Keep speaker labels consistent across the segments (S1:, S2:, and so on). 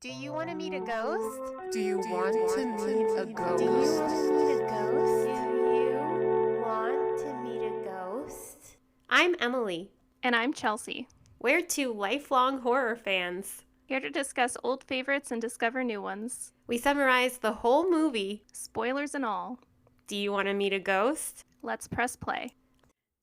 S1: Do you want to meet a ghost?
S2: Do you want to meet a
S1: Do you
S2: ghost?
S1: want to meet a ghost? Do you want to meet a ghost? I'm Emily.
S3: And I'm Chelsea,
S1: We're two lifelong horror fans.
S3: here to discuss old favorites and discover new ones.
S1: We summarize the whole movie.
S3: Spoilers and all.
S1: Do you want to meet a ghost?
S3: Let's press play.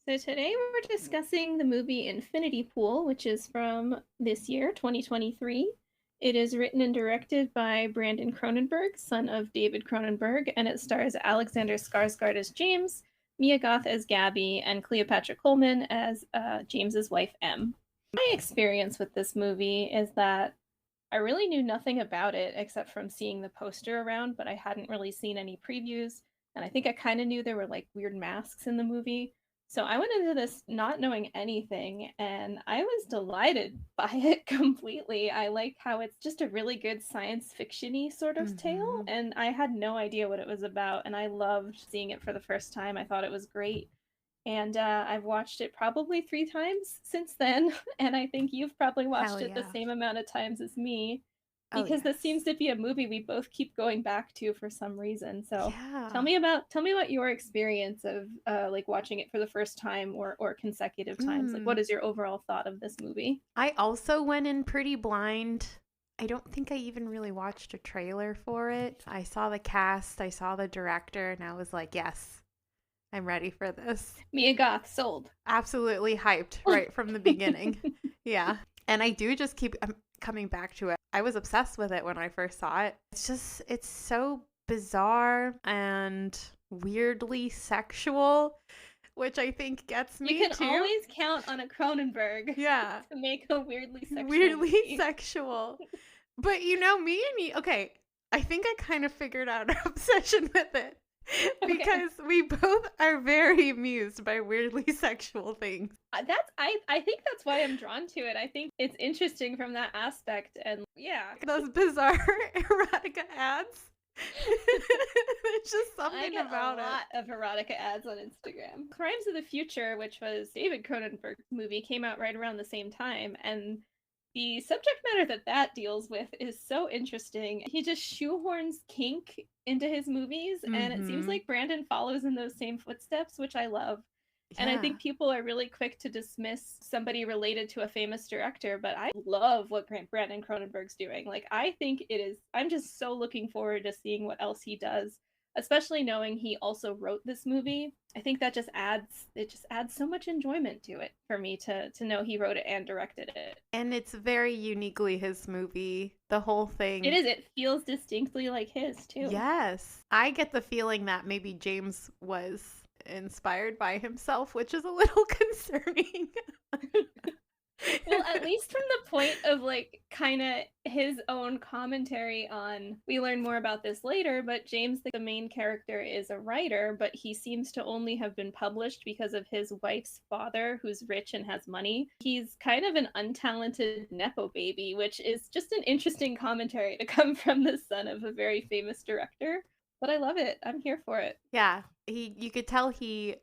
S4: So today we're discussing the movie Infinity Pool, which is from this year, 2023. It is written and directed by Brandon Cronenberg, son of David Cronenberg, and it stars Alexander Skarsgård as James, Mia Goth as Gabby, and Cleopatra Coleman as James's wife, Em. My experience with this movie is that I really knew nothing about it except from seeing the poster around, but I hadn't really seen any previews, and I think I kind of knew there were like weird masks in the movie. So I went into this not knowing anything, and I was delighted by it completely. I like how it's just a really good science fiction-y sort of tale, and I had no idea what it was about, and I loved seeing it for the first time. I thought it was great. And I've watched it probably 3 times since then, and I think you've probably watched
S1: Hell
S4: it the
S1: yeah.
S4: same amount of times as me,
S1: Oh,
S4: because this
S1: yes.
S4: seems to be a movie we both keep going back to for some reason. So
S1: Yeah.
S4: tell me about your experience of like watching it for the first time or consecutive times. Like, what is your overall thought of this movie?
S1: I also went in pretty blind. I don't think I even really watched a trailer for it. I saw the cast, I saw the director, and I was like, yes, I'm ready for this.
S4: Mia Goth sold.
S1: Absolutely hyped right from the beginning. Yeah. And I do just keep coming back to it. I was obsessed with it when I first saw it. It's so bizarre and weirdly sexual, which I think gets me
S4: You can
S1: too.
S4: always count on a Cronenberg
S1: Yeah.
S4: to make a weirdly sexual
S1: Weirdly
S4: movie.
S1: sexual. But me and you, okay, I think I kind of figured out our obsession with it.
S4: Okay.
S1: Because we both are very amused by weirdly sexual things.
S4: I think that's why I'm drawn to it. I think it's interesting from that aspect, and yeah.
S1: Those bizarre erotica ads. There's just
S4: I
S1: something
S4: get
S1: about
S4: a lot of erotica ads on Instagram. Crimes of the Future, which was David Cronenberg's movie, came out right around the same time, and the subject matter that deals with is so interesting. He just shoehorns kink into his movies, and it seems
S1: Mhm.
S4: like Brandon follows in those same footsteps, which I love. And I
S1: Yeah.
S4: think people are really quick to dismiss somebody related to a famous director, but I love what Brandon Cronenberg's doing. Like, I think I'm just so looking forward to seeing what else he does, especially knowing he also wrote this movie. I think that just adds so much enjoyment to it for me to know he wrote it and directed it.
S1: And it's very uniquely his movie. The whole thing.
S4: It feels distinctly like his too.
S1: Yes. I get the feeling that maybe James was inspired by himself, which is a little concerning.
S4: Well, at least from the point of like kind of his own commentary on, we learn more about this later, but James, the main character, is a writer, but he seems to only have been published because of his wife's father, who's rich and has money. He's kind of an untalented Nepo baby, which is just an interesting commentary to come from the son of a very famous director. But I love it. I'm here for it.
S1: Yeah. You could tell he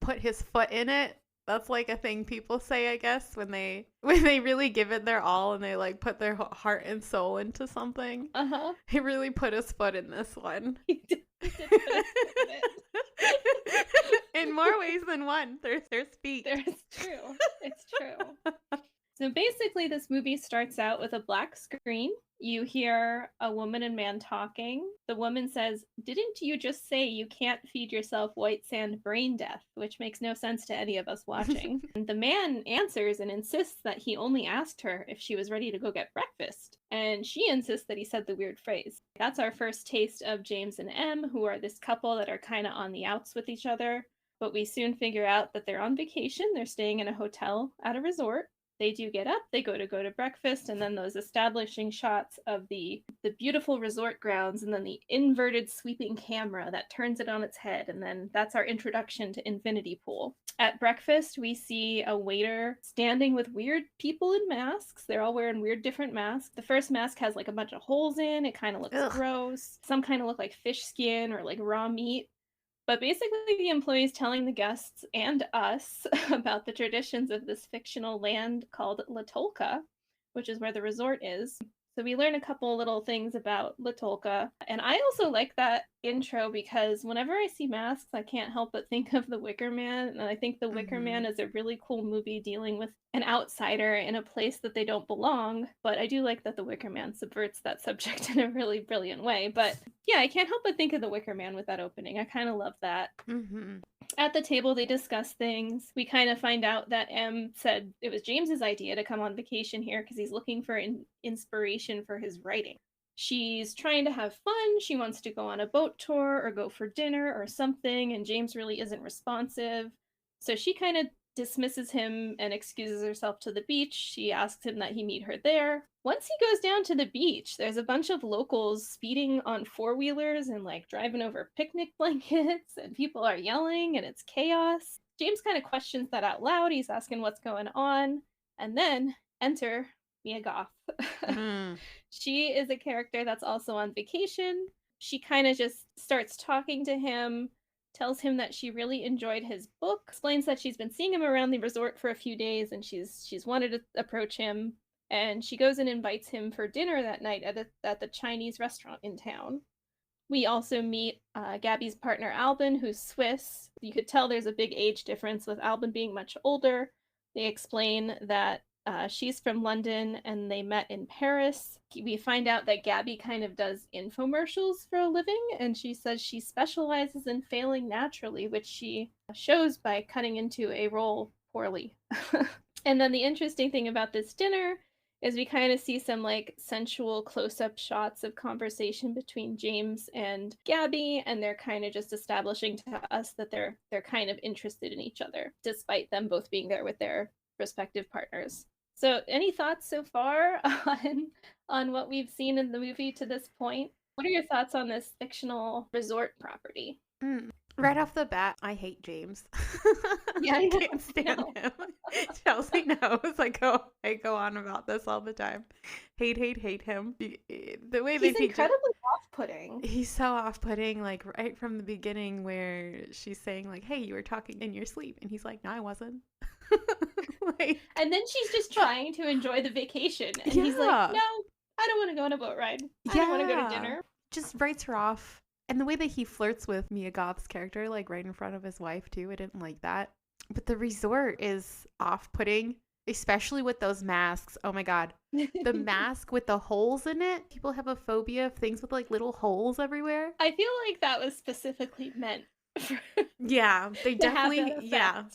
S1: put his foot in it. That's like a thing people say, I guess, when they really give it their all and they like put their heart and soul into something.
S4: Uh-huh.
S1: He really put his foot in this one.
S4: He did put his foot in it.
S1: In more ways than one. There's feet.
S4: It's true. It's true. So basically, this movie starts out with a black screen. You hear a woman and man talking. The woman says, "Didn't you just say you can't feed yourself white sand brain death?" Which makes no sense to any of us watching. And the man answers and insists that he only asked her if she was ready to go get breakfast. And she insists that he said the weird phrase. That's our first taste of James and Em, who are this couple that are kind of on the outs with each other. But we soon figure out that they're on vacation. They're staying in a hotel at a resort. They do get up, they go to breakfast, and then those establishing shots of the beautiful resort grounds, and then the inverted sweeping camera that turns it on its head, and then that's our introduction to Infinity Pool. At breakfast, we see a waiter standing with weird people in masks. They're all wearing weird different masks. The first mask has like a bunch of holes in, it kind of looks
S1: Ugh.
S4: gross. Some kind of look like fish skin or like raw meat. But basically, the employees telling the guests and us about the traditions of this fictional land called La Tolka, which is where the resort is. So we learn a couple little things about Latolka. And I also like that intro because whenever I see masks, I can't help but think of The Wicker Man. And I think The Wicker Man is a really cool movie dealing with an outsider in a place that they don't belong. But I do like that The Wicker Man subverts that subject in a really brilliant way. But yeah, I can't help but think of The Wicker Man with that opening. I kind of love that. At the table, they discuss things. We kind of find out that M said it was James's idea to come on vacation here because he's looking for inspiration for his writing. She's trying to have fun. She wants to go on a boat tour or go for dinner or something, and James really isn't responsive. So she kind of dismisses him and excuses herself to the beach. She asks him that he meet her there. Once he goes down to the beach, there's a bunch of locals speeding on four-wheelers and like driving over picnic blankets, and people are yelling and it's chaos. James kind of questions that out loud. He's asking what's going on, and then enter Mia Goth. She is a character that's also on vacation. She kind of just starts talking to him, tells him that she really enjoyed his book, explains that she's been seeing him around the resort for a few days and she's wanted to approach him, and she goes and invites him for dinner that night at the Chinese restaurant in town. We also meet Gabby's partner Albin, who's Swiss. You could tell there's a big age difference with Albin being much older. They explain that she's from London and they met in Paris. We find out that Gabby kind of does infomercials for a living, and she says she specializes in failing naturally, which she shows by cutting into a role poorly. And then the interesting thing about this dinner is we kind of see some like sensual close-up shots of conversation between James and Gabby, and they're kind of just establishing to us that they're kind of interested in each other, despite them both being there with their respective partners. So any thoughts so far on what we've seen in the movie to this point? What are your thoughts on this fictional resort property?
S1: Right off the bat, I hate James.
S4: Yeah,
S1: I can't stand him. Chelsea knows. I go on about this all the time. Hate him. The way
S4: he's incredibly off-putting.
S1: He's so off-putting, like right from the beginning, where she's saying like, "Hey, you were talking in your sleep," and he's like, "No, I wasn't." Like,
S4: and then she's just trying to enjoy the vacation, and he's like, "No, I don't want to go on a boat ride. I don't want to go to dinner."
S1: Just writes her off. And the way that he flirts with Mia Goth's character, like right in front of his wife too, I didn't like that. But the resort is off-putting, especially with those masks. Oh my God. The mask with the holes in it. People have a phobia of things with like little holes everywhere.
S4: I feel like that was specifically meant
S1: yeah, they definitely,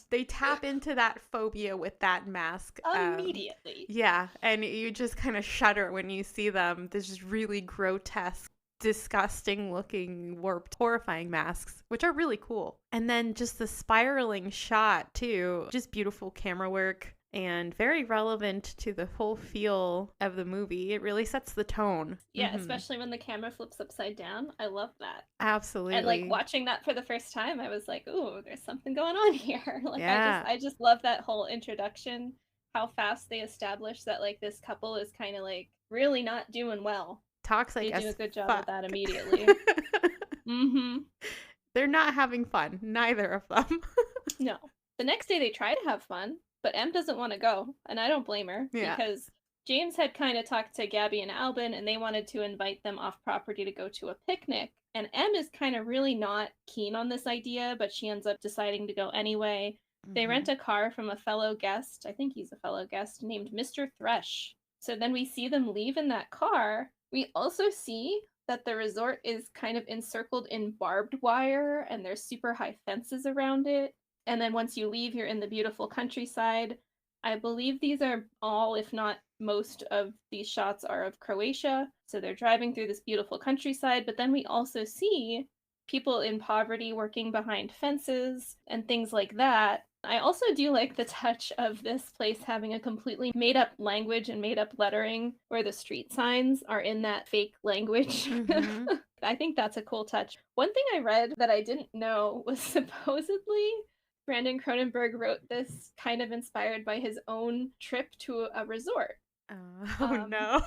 S1: they tap into that phobia with that mask.
S4: Immediately.
S1: Yeah, and you just kind of shudder when you see them. There's just really grotesque, disgusting looking, warped, horrifying masks, which are really cool. And then just the spiraling shot too, just beautiful camera work and very relevant to the whole feel of the movie. It really sets the tone.
S4: Yeah, especially when the camera flips upside down. I love that.
S1: Absolutely.
S4: And like watching that for the first time, I was like, ooh, there's something going on here. Like
S1: yeah.
S4: I just love that whole introduction, how fast they establish that like this couple is kind of like really not doing well.
S1: Toxic.
S4: They do a good job
S1: fuck.
S4: of that immediately.
S1: They're not having fun, neither of them.
S4: No. The next day they try to have fun, but Em doesn't want to go, and I don't blame her, because James had kind of talked to Gabby and Albin, and they wanted to invite them off property to go to a picnic, and Em is kind of really not keen on this idea, but she ends up deciding to go anyway. They rent a car from a fellow guest, I think he's a fellow guest, named Mr. Thresh. So then we see them leave in that car. We also see that the resort is kind of encircled in barbed wire, and there's super high fences around it. And then once you leave, you're in the beautiful countryside. I believe these are all, if not most of these shots are of Croatia. So they're driving through this beautiful countryside, but then we also see people in poverty working behind fences and things like that. I also do like the touch of this place having a completely made-up language and made-up lettering where the street signs are in that fake language. I think that's a cool touch. One thing I read that I didn't know was supposedly Brandon Cronenberg wrote this kind of inspired by his own trip to a resort.
S1: Oh no.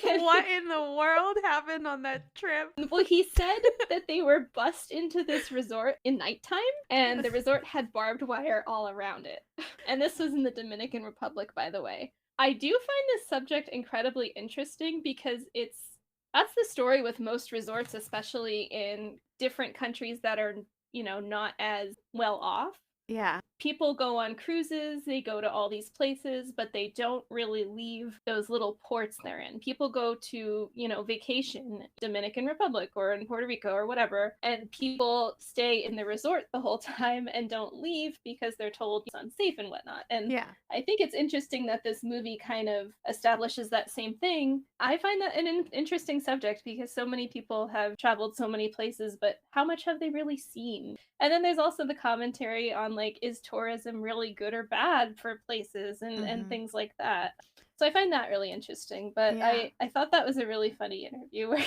S1: What in the world happened on that trip?
S4: Well, he said that they were bussed into this resort in nighttime, and the resort had barbed wire all around it. And this was in the Dominican Republic, by the way. I do find this subject incredibly interesting because that's the story with most resorts, especially in different countries that are, not as well off.
S1: Yeah.
S4: People go on cruises, they go to all these places, but they don't really leave those little ports they're in. People go to, vacation, Dominican Republic or in Puerto Rico or whatever, and people stay in the resort the whole time and don't leave because they're told it's unsafe and whatnot. And
S1: Yeah.
S4: I think it's interesting that this movie kind of establishes that same thing. I find that an interesting subject because so many people have traveled so many places, but how much have they really seen? And then there's also the commentary on, like, is tourism really good or bad for places and things like that. So I find that really interesting. But
S1: Yeah.
S4: I thought that was a really funny interview where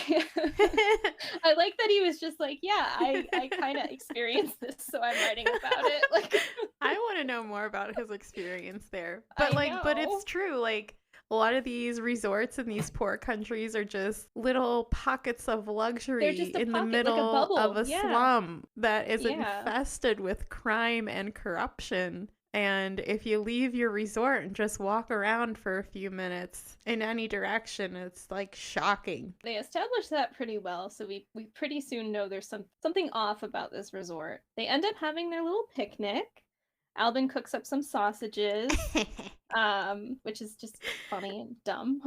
S4: I like that he was just like, yeah, I kind of experienced this, so I'm writing about it. Like,
S1: I want to know more about his experience there. But
S4: I
S1: but
S4: know.
S1: it's true. Like, a lot of these resorts in these poor countries are just little pockets of luxury
S4: just a
S1: in the
S4: pocket, like a
S1: middle
S4: bubble.
S1: of a
S4: Yeah.
S1: slum that is
S4: Yeah.
S1: infested with crime and corruption. And if you leave your resort and just walk around for a few minutes in any direction, it's like shocking.
S4: They established that pretty well, so we pretty soon know there's something off about this resort. They end up having their little picnic. Albin cooks up some sausages, which is just funny and dumb.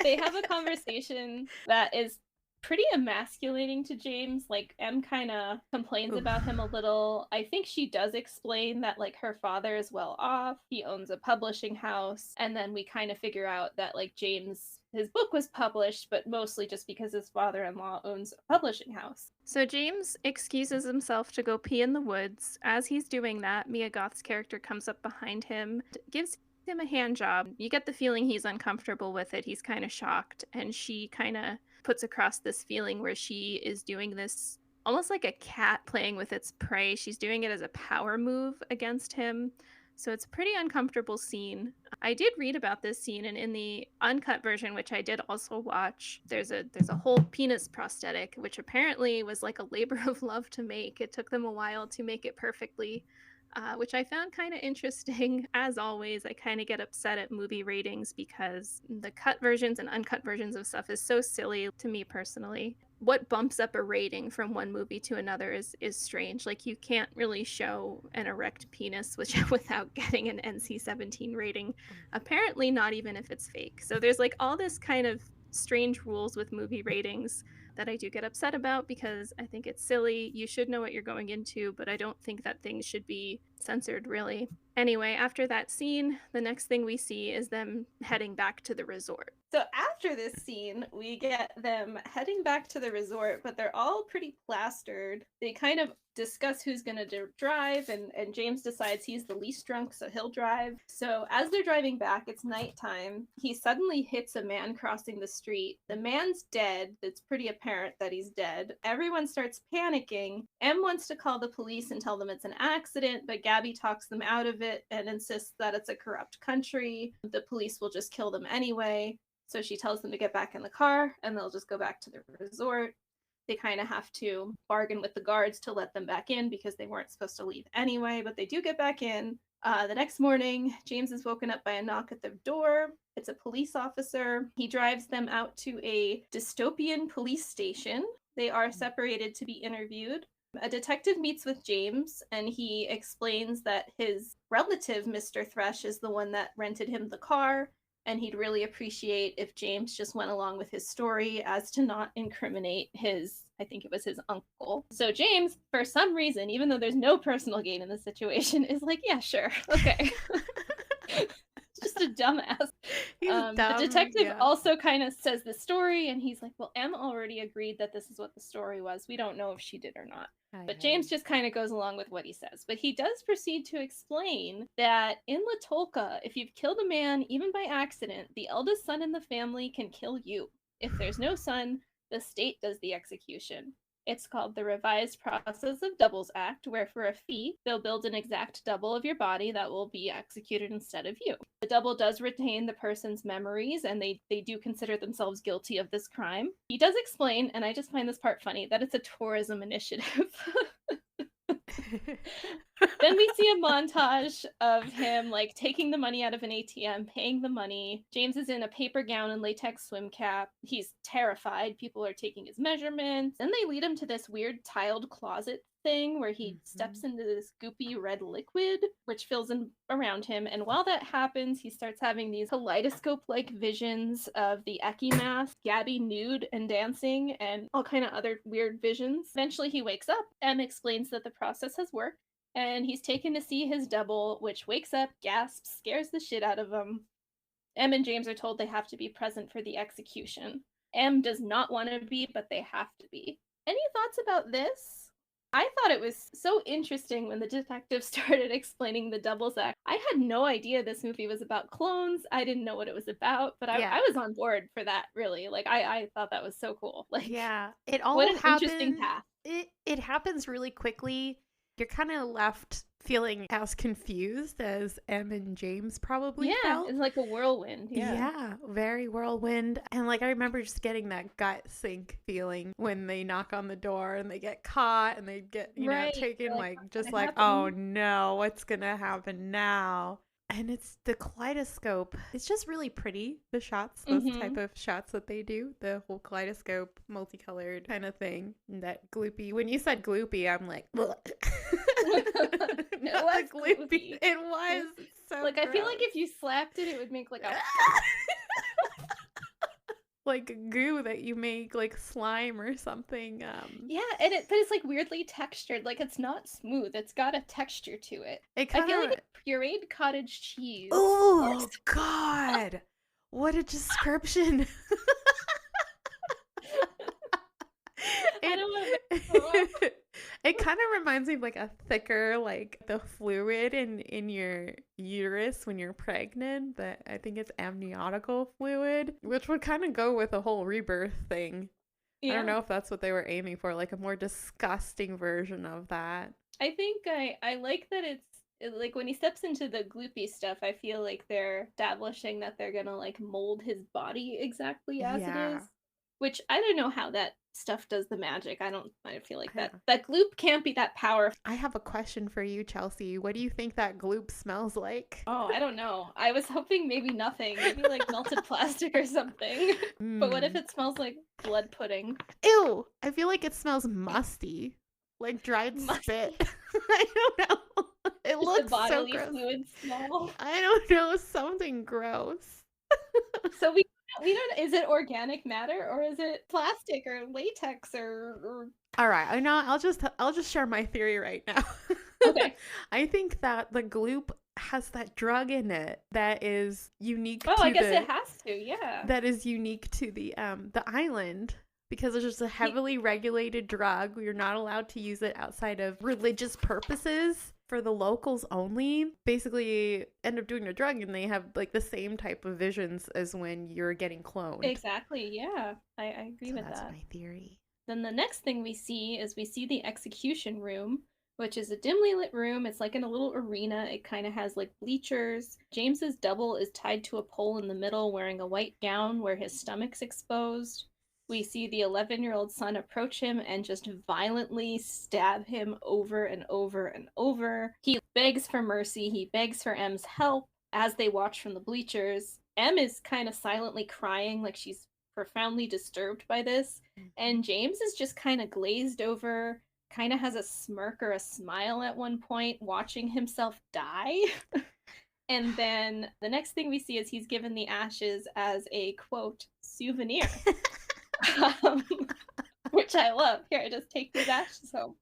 S4: They have a conversation that is pretty emasculating to James. Like, Em kind of complains
S1: Oof.
S4: about him a little. I think she does explain that, like, her father is well off. He owns a publishing house. And then we kind of figure out that, like, James, his book was published, but mostly just because his father-in-law owns a publishing house.
S3: So James excuses himself to go pee in the woods. As he's doing that, Mia Goth's character comes up behind him, gives him a hand job. You get the feeling he's uncomfortable with it. He's kind of shocked, and she kind of puts across this feeling where she is doing this almost like a cat playing with its prey. She's doing it as a power move against him. So it's a pretty uncomfortable scene. I did read about this scene, and in the uncut version, which I did also watch, there's a whole penis prosthetic, which apparently was like a labor of love to make. It took them a while to make it perfectly, which I found kind of interesting. As always, I kind of get upset at movie ratings because the cut versions and uncut versions of stuff is so silly to me personally. What bumps up a rating from one movie to another is strange. Like, you can't really show an erect penis without getting an NC-17 rating. Apparently not even if it's fake. So there's like all this kind of strange rules with movie ratings that I do get upset about because I think it's silly. You should know what you're going into, but I don't think that things should be censored, really. Anyway, after that scene, the next thing we see is them heading back to the resort.
S4: So after this scene, we get them heading back to the resort, but they're all pretty plastered. They kind of discuss who's going to drive, and James decides he's the least drunk, so he'll drive. So as they're driving back, it's nighttime. He suddenly hits a man crossing the street. The man's dead. It's pretty apparent that he's dead. Everyone starts panicking. Em wants to call the police and tell them it's an accident, but Gabby talks them out of it and insists that it's a corrupt country. The police will just kill them anyway. So she tells them to get back in the car and they'll just go back to the resort. They kind of have to bargain with the guards to let them back in because they weren't supposed to leave anyway, but they do get back in. The next morning, James is woken up by a knock at the door. It's a police officer. He drives them out to a dystopian police station. They are separated to be interviewed. A detective meets with James and he explains that his relative, Mr. Thresh, is the one that rented him the car. And he'd really appreciate if James just went along with his story as to not incriminate I think it was his uncle. So James, for some reason, even though there's no personal gain in the situation, is like, yeah, sure, okay. Just a dumbass.
S1: He's dumb,
S4: the detective
S1: yeah.
S4: also kind of says the story, and he's like, well, Em already agreed that this is what the story was. We don't know if she did or not. But James just kind of goes along with what he says. But he does proceed to explain that in Latolka, if you've killed a man, even by accident, the eldest son in the family can kill you. If there's no son, the state does the execution. It's called the Revised Process of Doubles Act, where for a fee, they'll build an exact double of your body that will be executed instead of you. The double does retain the person's memories, and they do consider themselves guilty of this crime. He does explain, and I just find this part funny, that it's a tourism initiative. Then we see a montage of him like taking the money out of an ATM, paying the money. James is in a paper gown and latex swim cap. He's terrified. People are taking his measurements. Then they lead him to this weird tiled closet thing where he steps into this goopy red liquid, which fills in around him. And while that happens, he starts having these kaleidoscope-like visions of the Eki mask, Gabby nude and dancing, and all kind of other weird visions. Eventually he wakes up. Em explains that the process has worked, and he's taken to see his double, which wakes up, gasps, scares the shit out of him. Em and James are told they have to be present for the execution. Em does not want to be, but they have to be. Any thoughts about this? I thought it was so interesting when the detective started explaining the doubles act. I had no idea this movie was about clones. I didn't know what it was about, but I was on board for that, really. Like, I thought that was so cool. Like,
S1: yeah, it all
S4: what an
S1: happens,
S4: interesting path.
S1: It happens really quickly. You're kind of left feeling as confused as Em and James probably felt.
S4: It's like a whirlwind.
S1: Yeah, very whirlwind. And like I remember just getting that gut sink feeling when they knock on the door and they get caught and they get, you know, taken like just like, oh no, what's gonna happen now? And it's the kaleidoscope. It's just really pretty, the shots, those type of shots that they do. The whole kaleidoscope, multicolored kind of thing. And that gloopy. When you said gloopy, I'm like,
S4: It was gloopy.
S1: It was. It's so
S4: like,
S1: gross.
S4: I feel like if you slapped it, it would make like a...
S1: like goo that you make like slime or something.
S4: Yeah, and but it's like weirdly textured. Like, it's not smooth. It's got a texture to it. I feel like it's pureed cottage cheese.
S1: Oh God, what a description! It kind of reminds me of like a thicker, like the fluid in your uterus when you're pregnant. That I think it's amniotical fluid, which would kind of go with the whole rebirth thing. Yeah. I don't know if that's what they were aiming for, like a more disgusting version of that.
S4: I think I like that it's like when he steps into the gloopy stuff, I feel like they're establishing that they're gonna like mold his body exactly as it is. Which I don't know how that stuff does the magic. I feel like that gloop can't be that powerful.
S1: I have a question for you, Chelsea. What do you think that gloop smells like?
S4: Oh, I don't know. I was hoping maybe nothing. Maybe like melted plastic or something. But what if it smells like blood pudding?
S1: Ew! I feel like it smells musty. Like dried spit. I don't know. It looks
S4: the bodily
S1: so gross.
S4: Fluid smell.
S1: I don't know. Something gross.
S4: So we don't. Is it organic matter or is it plastic or latex or?
S1: All right, I know. I'll just share my theory right now.
S4: Okay.
S1: I think that the gloop has that drug in it that is unique.
S4: Oh, I guess it has to. Yeah.
S1: That is unique to the island. Because it's just a heavily regulated drug. You're not allowed to use it outside of religious purposes for the locals only. Basically end up doing the drug and they have like the same type of visions as when you're getting cloned.
S4: Exactly, yeah. I agree with that.
S1: That's my theory.
S4: Then the next thing we see the execution room, which is a dimly lit room. It's like in a little arena. It kind of has like bleachers. James's double is tied to a pole in the middle wearing a white gown where his stomach's exposed. We see the 11-year-old son approach him and just violently stab him over and over and over. He begs for mercy. He begs for Em's help as they watch from the bleachers. Em is kind of silently crying, like she's profoundly disturbed by this. And James is just kind of glazed over, kind of has a smirk or a smile at one point, watching himself die. And then the next thing we see is he's given the ashes as a, quote, souvenir. Which I love. Here, just take these ashes home.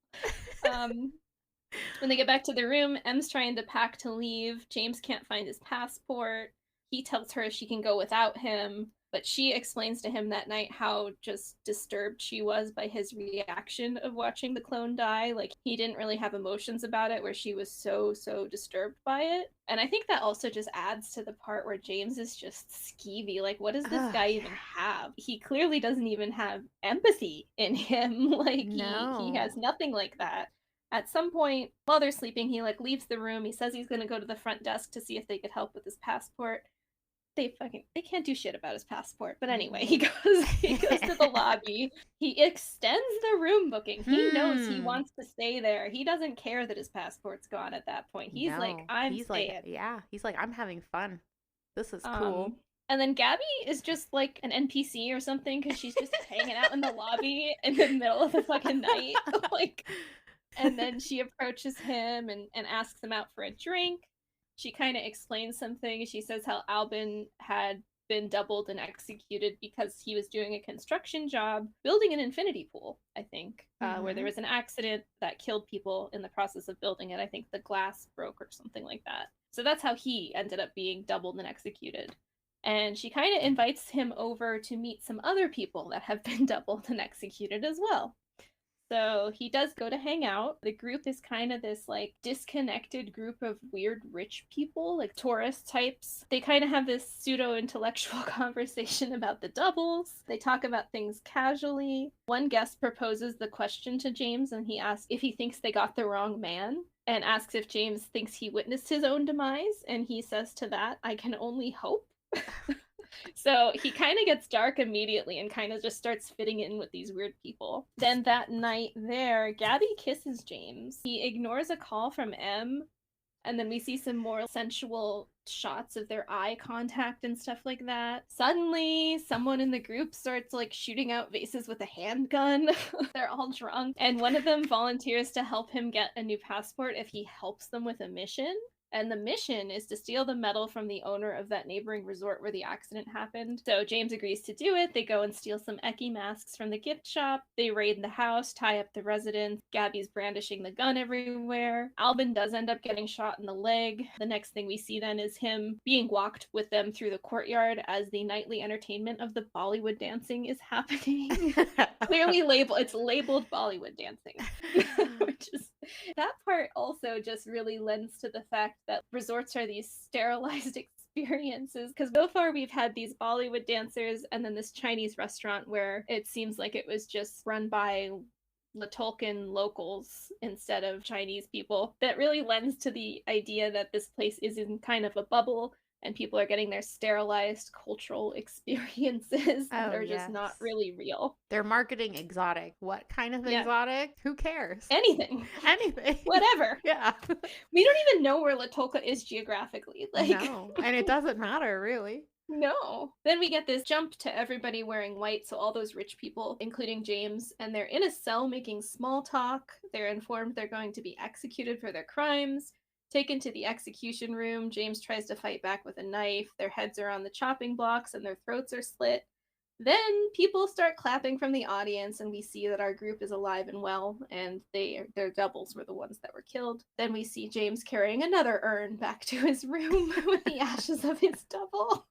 S4: When they get back to the room, Em's trying to pack to leave. James can't find his passport. He tells her she can go without him, but she explains to him that night how just disturbed she was by his reaction of watching the clone die. Like, he didn't really have emotions about it, where she was so disturbed by it. And I think that also just adds to the part where James is just skeevy. Like, what does this guy even have? He clearly doesn't even have empathy in him. Like, no. He has nothing like that. At some point, while they're sleeping, he like leaves the room. He says he's going to go to the front desk to see if they could help with his passport. they can't do shit about his passport. But anyway, he goes to the lobby. He extends the room booking. He knows he wants to stay there. He doesn't care that his passport's gone at that point. He's like, I'm staying.
S1: He's like, I'm having fun. This is cool.
S4: And then Gabby is just like an NPC or something because she's just hanging out in the lobby in the middle of the fucking night. Like, and then she approaches him and asks him out for a drink. She kind of explains something. She says how Albin had been doubled and executed because he was doing a construction job building an infinity pool, I think, where there was an accident that killed people in the process of building it. I think the glass broke or something like that. So that's how he ended up being doubled and executed. And she kind of invites him over to meet some other people that have been doubled and executed as well. So he does go to hang out. The group is kind of this like disconnected group of weird rich people, like tourist types. They kind of have this pseudo-intellectual conversation about the doubles. They talk about things casually. One guest proposes the question to James and he asks if he thinks they got the wrong man and asks if James thinks he witnessed his own demise. And he says to that, I can only hope. So he kind of gets dark immediately and kind of just starts fitting in with these weird people. Then that night there, Gabby kisses James. He ignores a call from M, and then we see some more sensual shots of their eye contact and stuff like that. Suddenly, someone in the group starts like shooting out vases with a handgun. They're all drunk, and one of them volunteers to help him get a new passport if he helps them with a mission. And the mission is to steal the medal from the owner of that neighboring resort where the accident happened. So James agrees to do it. They go and steal some Eki masks from the gift shop. They raid the house, tie up the residents. Gabby's brandishing the gun everywhere. Albin does end up getting shot in the leg. The next thing we see then is him being walked with them through the courtyard as the nightly entertainment of the Bollywood dancing is happening. Clearly it's labeled Bollywood dancing. Which is, that part also just really lends to the fact that resorts are these sterilized experiences, because so far we've had these Bollywood dancers and then this Chinese restaurant where it seems like it was just run by Tolkien locals instead of Chinese people. That really lends to the idea that this place is in kind of a bubble and people are getting their sterilized cultural experiences that are just not really real.
S1: They're marketing exotic. What kind of exotic? Who cares?
S4: Anything. Whatever.
S1: Yeah.
S4: We don't even know where Latolka is geographically.
S1: No. And it doesn't matter, really.
S4: No. Then we get this jump to everybody wearing white, so all those rich people, including James, and they're in a cell making small talk. They're informed they're going to be executed for their crimes. Taken to the execution room, James tries to fight back with a knife. Their heads are on the chopping blocks and their throats are slit. Then people start clapping from the audience and we see that our group is alive and well, and their doubles were the ones that were killed. Then we see James carrying another urn back to his room with the ashes of his double.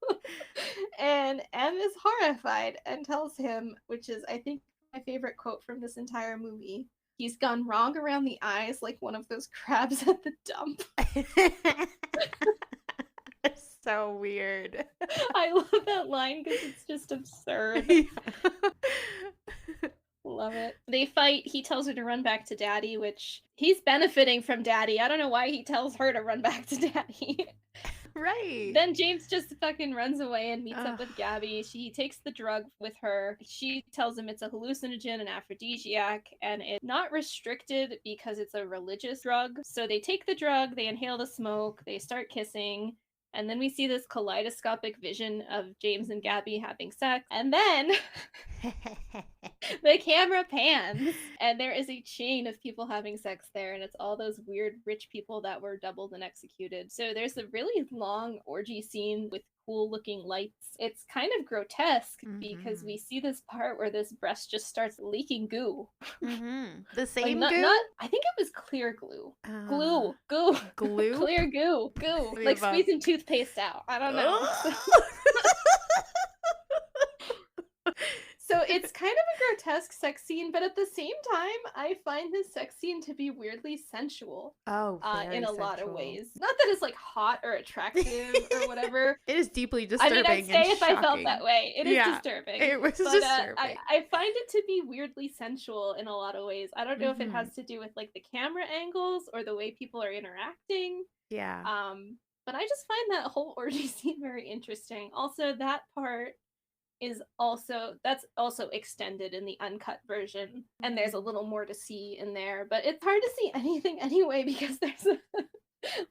S4: And M is horrified and tells him, which is I think my favorite quote from this entire movie, he's gone wrong around the eyes like one of those crabs at the dump.
S1: It's so weird.
S4: I love that line because it's just absurd.
S1: Yeah.
S4: Love it. They fight. He tells her to run back to Daddy, which he's benefiting from Daddy. I don't know why he tells her to run back to Daddy.
S1: Right.
S4: Then James just fucking runs away and meets up with Gabby. She takes the drug with her. She tells him it's a hallucinogen, an aphrodisiac, and it's not restricted because it's a religious drug. So they take the drug, they inhale the smoke, they start kissing, and then we see this kaleidoscopic vision of James and Gabby having sex. And then the camera pans, and there is a chain of people having sex there, and it's all those weird rich people that were doubled and executed. So there's a really long orgy scene with cool looking lights. It's kind of grotesque because we see this part where this breast just starts leaking goo.
S1: The same
S4: like,
S1: goo?
S4: I think it was clear glue. Glue. Clear goo. Like squeezing toothpaste out. I don't know. So it's kind of a grotesque sex scene, but at the same time, I find this sex scene to be weirdly sensual. In a lot of ways. Not that it's like hot or attractive or whatever.
S1: It is deeply disturbing.
S4: I mean, I'd say if I felt that way. It is disturbing.
S1: It was disturbing.
S4: I find it to be weirdly sensual in a lot of ways. I don't know if it has to do with like the camera angles or the way people are interacting.
S1: Yeah.
S4: But I just find that whole orgy scene very interesting. Also, that part that's also extended in the uncut version, and there's a little more to see in there, but it's hard to see anything anyway because there's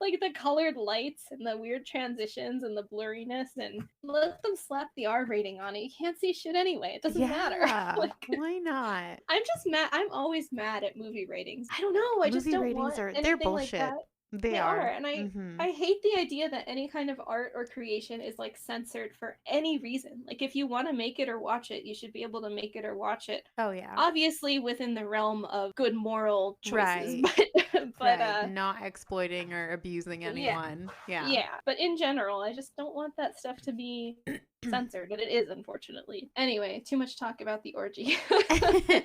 S4: like the colored lights and the weird transitions and the blurriness, and let them slap the R rating on it. You can't see shit anyway. It doesn't matter. Like,
S1: why not?
S4: I'm just mad. I'm always mad at movie ratings. I don't know. I just don't want
S1: they're
S4: anything
S1: bullshit.
S4: like that.
S1: They are.
S4: And I hate the idea that any kind of art or creation is like censored for any reason. Like, if you want to make it or watch it, you should be able to make it or watch it.
S1: Oh yeah.
S4: Obviously within the realm of good moral choices,
S1: Right.
S4: but
S1: not exploiting or abusing anyone. Yeah.
S4: Yeah, but in general, I just don't want that stuff to be censored, but it is, unfortunately. Anyway, too much talk about the orgy.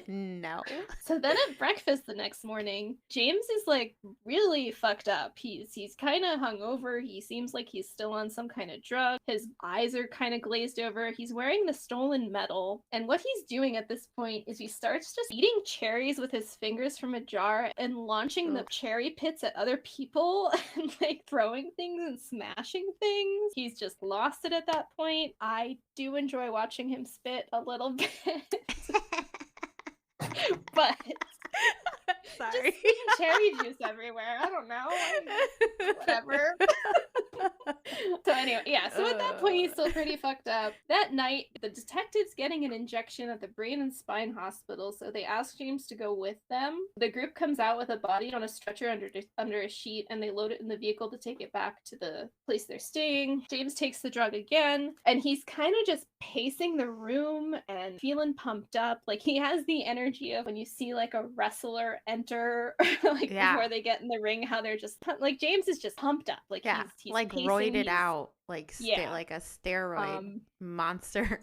S1: No.
S4: So then at breakfast the next morning, James is like really fucked up. He's kind of hungover. He seems like he's still on some kind of drug. His eyes are kind of glazed over. He's wearing the stolen medal. And what he's doing at this point is he starts just eating cherries with his fingers from a jar and launching the cherry pits at other people and like throwing things and smashing things. He's just lost it at that point. I do enjoy watching him spit a little bit. But
S1: sorry,
S4: just cherry juice everywhere. I don't know. Whatever. So anyway, yeah. So at that point, he's still pretty fucked up. That night, the detective's getting an injection at the Brain and Spine Hospital, so they ask James to go with them. The group comes out with a body on a stretcher under a sheet, and they load it in the vehicle to take it back to the place they're staying. James takes the drug again, and he's kind of just pacing the room and feeling pumped up. Like, he has the energy of when you see like a wrestler enter, like before they get in the ring, how they're just like, James is just pumped up. Like, he's
S1: like
S4: pacing,
S1: roided out, like like a steroid monster.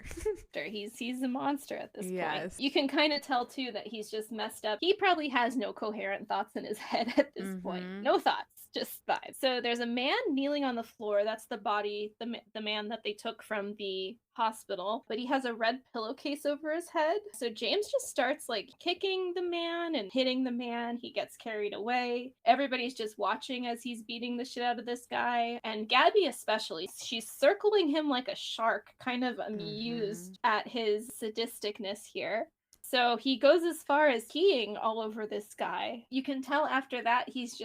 S4: He's a monster at this
S1: Yes.
S4: point. You can kind of tell too that he's just messed up. He probably has no coherent thoughts in his head at this point. No thoughts, just vibes. So there's a man kneeling on the floor. That's the body, the man that they took from the hospital, but he has a red pillowcase over his head. So James just starts like kicking the man and hitting the man. He gets carried away. Everybody's just watching as he's beating the shit out of this guy, and Gabby especially, she's circling him like a shark, kind of amused at his sadisticness here. So he goes as far as peeing all over this guy. You can tell after that he's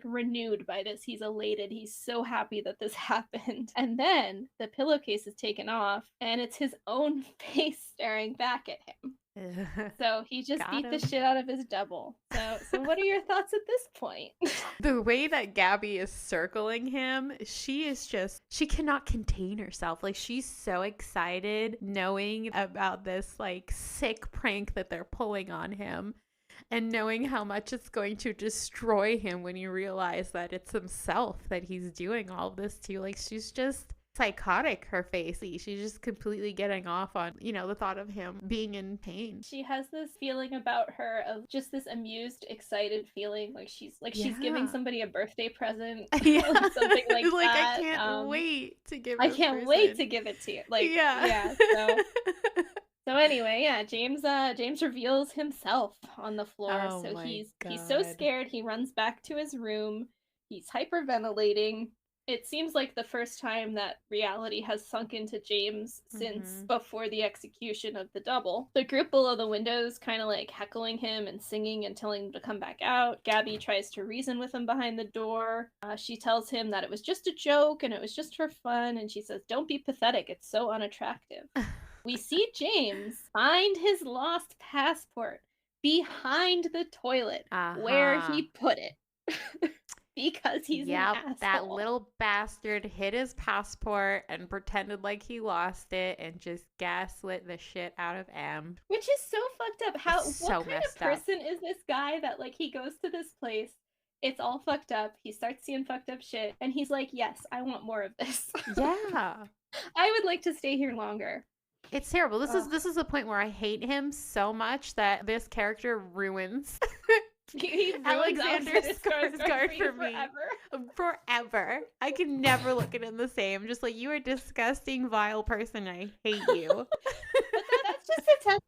S4: renewed by this. He's elated. He's so happy that this happened. And then the pillowcase is taken off, and it's his own face staring back at him. So he just beat the shit out of his double. So what are your thoughts at this point?
S1: The way that Gabby is circling him, she cannot contain herself. Like, she's so excited knowing about this like sick prank that they're pulling on him, and knowing how much it's going to destroy him when you realize that it's himself that he's doing all of this to. Like, she's just psychotic, her face. She's just completely getting off on, the thought of him being in pain.
S4: She has this feeling about her of just this amused, excited feeling, like she's giving somebody a birthday present.
S1: Yeah.
S4: Something like
S1: like,
S4: that.
S1: I can't wait to give
S4: I can't wait to give it to you. Like, yeah. So anyway, James reveals himself on the floor.
S1: Oh,
S4: so
S1: my
S4: he's
S1: God.
S4: so scared, he runs back to his room. He's hyperventilating. It seems like the first time that reality has sunk into James since before the execution of the double. The group below the windows kind of like heckling him and singing and telling him to come back out. Gabby tries to reason with him behind the door. She tells him that it was just a joke and it was just for fun. And she says, "Don't be pathetic. It's so unattractive." We see James find his lost passport behind the toilet where he put it. Because he's an asshole.
S1: That little bastard hid his passport and pretended like he lost it and just gaslit the shit out of M.
S4: Which is so fucked up. What kind of person is this guy that like he goes to this place, it's all fucked up, he starts seeing fucked up shit, and he's like, yes, I want more of this.
S1: Yeah.
S4: I would like to stay here longer.
S1: It's terrible. This is the point where I hate him so much that this character ruins
S4: He
S1: Alexander Skarsgård for me forever. I can never look at him the same. Just like, you are a disgusting, vile person. I hate you.
S4: But that's just a testament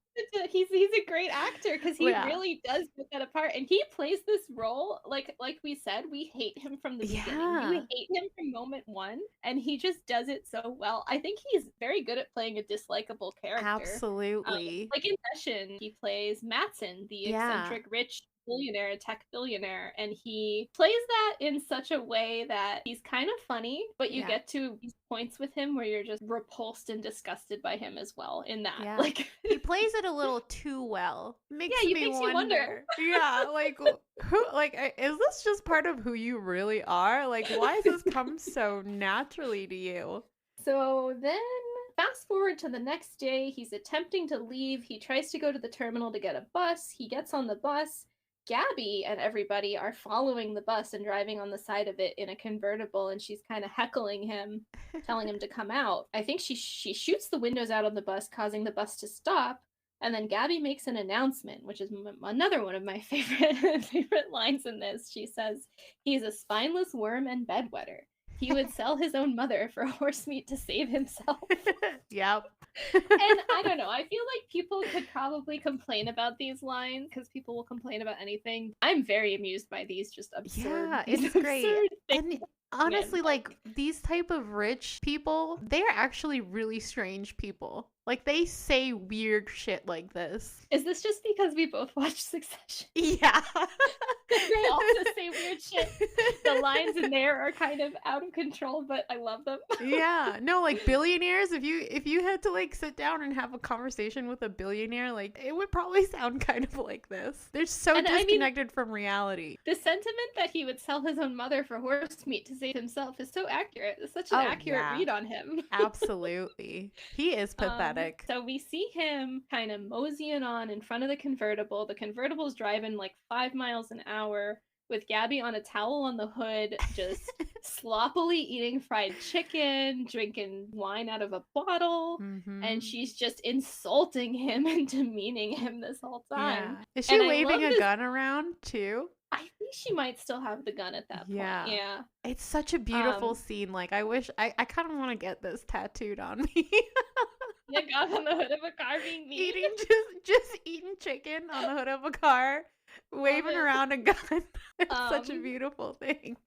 S4: he's a great actor because he
S1: Yeah.
S4: really does put that apart, and he plays this role like we said, we hate him from the beginning.
S1: Yeah.
S4: You hate him from moment one, and he just does it so well. I think he's very good at playing a dislikable character.
S1: Absolutely.
S4: Like in Session, he plays Matson, the
S1: Yeah.
S4: eccentric rich billionaire, tech billionaire, and he plays that in such a way that he's kind of funny, but you
S1: Yeah.
S4: get to these points with him where you're just repulsed and disgusted by him as well in that.
S1: Yeah.
S4: Like
S1: He plays it a little too well. Makes
S4: Yeah,
S1: me
S4: makes you wonder.
S1: Yeah, like who is this just part of who you really are? Like why does this come so naturally to you?
S4: So then fast forward to the next day, he's attempting to leave. He tries to go to the terminal to get a bus. He gets on the bus. Gabby and everybody are following the bus and driving on the side of it in a convertible, and she's kind of heckling him, telling him to come out. I think she shoots the windows out on the bus, causing the bus to stop. And then Gabby makes an announcement, which is another one of my favorite lines in this. She says, "He's a spineless worm and bedwetter. He would sell his own mother for horse meat to save himself."
S1: Yep.
S4: And I don't know, I feel like people could probably complain about these lines because people will complain about anything. I'm very amused by these just absurd.
S1: Yeah,
S4: these
S1: it's great.
S4: absurd things.
S1: And honestly,
S4: Man,
S1: like these type of rich people, they're actually really strange people. Like they say weird shit like this.
S4: Is this just because we both watched Succession?
S1: Yeah.
S4: They also say weird shit. The lines in there are kind of out of control, but I love them.
S1: Yeah. No, like billionaires, if you had to like sit down and have a conversation with a billionaire, like it would probably sound kind of like this. They're so
S4: And I mean,
S1: disconnected from reality.
S4: the sentiment that he would sell his own mother for horse meat to save himself is so accurate. It's such an accurate read on him.
S1: Absolutely. He is pathetic.
S4: So we see him kind of moseying on in front of the convertible. The convertible's driving like 5 miles an hour with Gabby on a towel on the hood, just sloppily eating fried chicken, drinking wine out of a bottle, and she's just insulting him and demeaning him this whole time.
S1: Yeah. Is she
S4: And I
S1: waving
S4: love
S1: a
S4: this-
S1: gun around too?
S4: I think she might still have the gun at that point. Yeah.
S1: It's such a beautiful scene. Like I wish I kind of want to get this tattooed on me.
S4: Yeah, got on the hood of a car being mean.
S1: Eating just eating chicken on the hood of a car, waving around a gun. It's such a beautiful thing.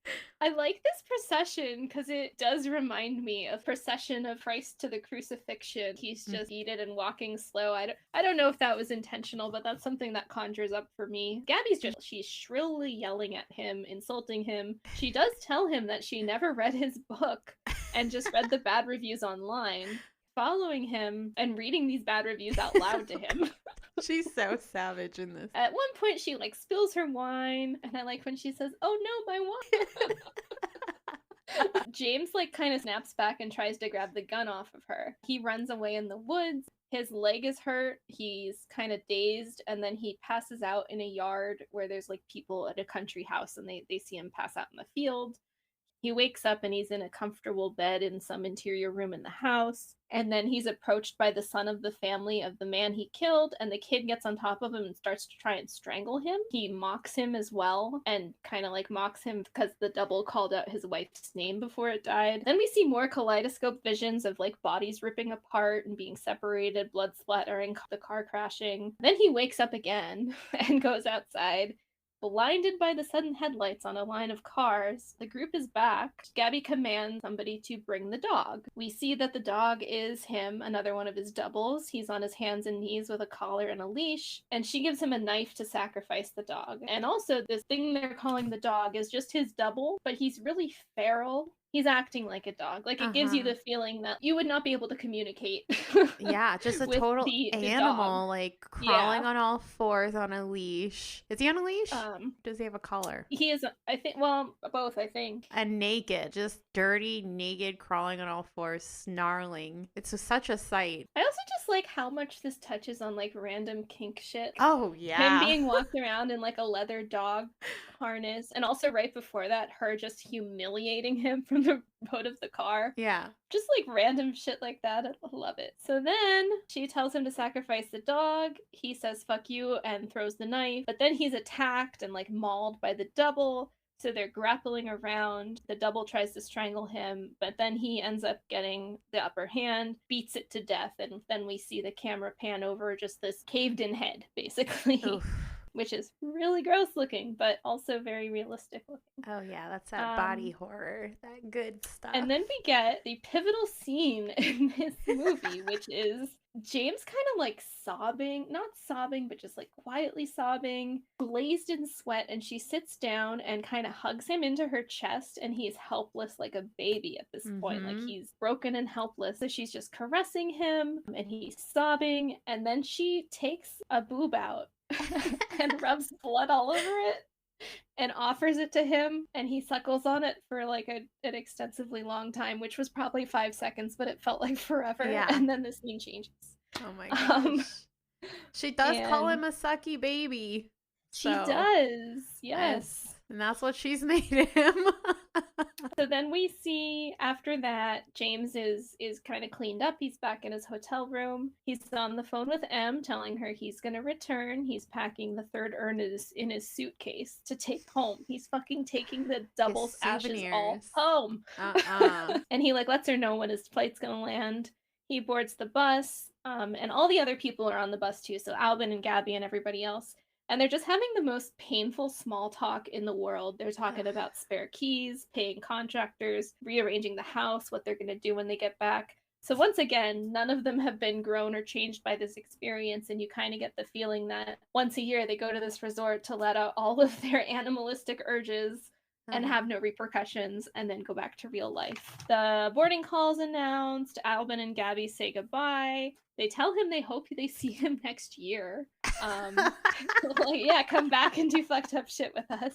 S4: I like this procession because it does remind me of procession of Christ to the crucifixion. He's just eating and walking slow. I don't know if that was intentional, but that's something that conjures up for me. Gabby's she's shrilly yelling at him, insulting him. She does tell him that she never read his book and just read the bad reviews online, following him and reading these bad reviews out loud to him.
S1: She's so savage in this.
S4: At one point, she like spills her wine, and I like when she says, "Oh no, my wine." James like kind of snaps back and tries to grab the gun off of her. He runs away in the woods. His leg is hurt. He's kind of dazed, and then he passes out in a yard where there's like people at a country house, and they see him pass out in the field. He wakes up and he's in a comfortable bed in some interior room in the house. And then he's approached by the son of the family of the man he killed, and the kid gets on top of him and starts to try and strangle him. He mocks him as well, and kind of like mocks him because the double called out his wife's name before it died. Then we see more kaleidoscope visions of like bodies ripping apart and being separated, blood splattering, the car crashing. Then he wakes up again and goes outside. Blinded by the sudden headlights on a line of cars, the group is back. Gabby commands somebody to bring the dog. We see that the dog is him, another one of his doubles. He's on his hands and knees with a collar and a leash, and she gives him a knife to sacrifice the dog. And also, this thing they're calling the dog is just his double, but he's really feral. He's acting like a dog. Like, it gives you the feeling that you would not be able to communicate.
S1: Yeah, just a
S4: with
S1: total
S4: the
S1: animal,
S4: dog.
S1: like crawling on all fours on a leash. Is he on a leash? Does he have a collar?
S4: He is, I think, well, both, I think.
S1: And naked, just dirty, naked, crawling on all fours, snarling. It's such a sight.
S4: I also just like how much this touches on like random kink shit.
S1: Oh, yeah.
S4: Him being walked around in like a leather dog harness. And also right before that, her just humiliating him from the road of the car.
S1: Yeah.
S4: Just like random shit like that. I love it. So then she tells him to sacrifice the dog. He says, "Fuck you," and throws the knife. But then he's attacked and like mauled by the double. So they're grappling around. The double tries to strangle him, but then he ends up getting the upper hand, beats it to death, and then we see the camera pan over just this caved in head, basically.
S1: Oof.
S4: Which is really gross looking, but also very realistic looking.
S1: Oh yeah, that's that body horror, that good stuff.
S4: And then we get the pivotal scene in this movie, which is James kind of like sobbing, not sobbing, but just like quietly sobbing, glazed in sweat, and she sits down and kind of hugs him into her chest, and he's helpless like a baby at this point. Like he's broken and helpless. So she's just caressing him and he's sobbing, and then she takes a boob out and rubs blood all over it and offers it to him, and he suckles on it for like an extensively long time, which was probably 5 seconds, but it felt like forever.
S1: Yeah.
S4: And then the scene changes.
S1: Oh my gosh. She does call him a sucky baby.
S4: She does, yes.
S1: And that's what she's made him.
S4: So then we see after that, James is kind of cleaned up. He's back in his hotel room. He's on the phone with Em, telling her he's going to return. He's packing the third urn in his suitcase to take home. He's fucking taking the double's ashes all home. And he like lets her know when his flight's going to land. He boards the bus, and all the other people are on the bus too. So Albin and Gabby and everybody else. And they're just having the most painful small talk in the world. They're talking about spare keys, paying contractors, rearranging the house, what they're going to do when they get back. So once again, none of them have been grown or changed by this experience. And you kind of get the feeling that once a year they go to this resort to let out all of their animalistic urges and have no repercussions, and then go back to real life. The boarding call's announced. Albin and Gabby say goodbye. They tell him they hope they see him next year. Like, yeah, come back and do fucked up shit with us.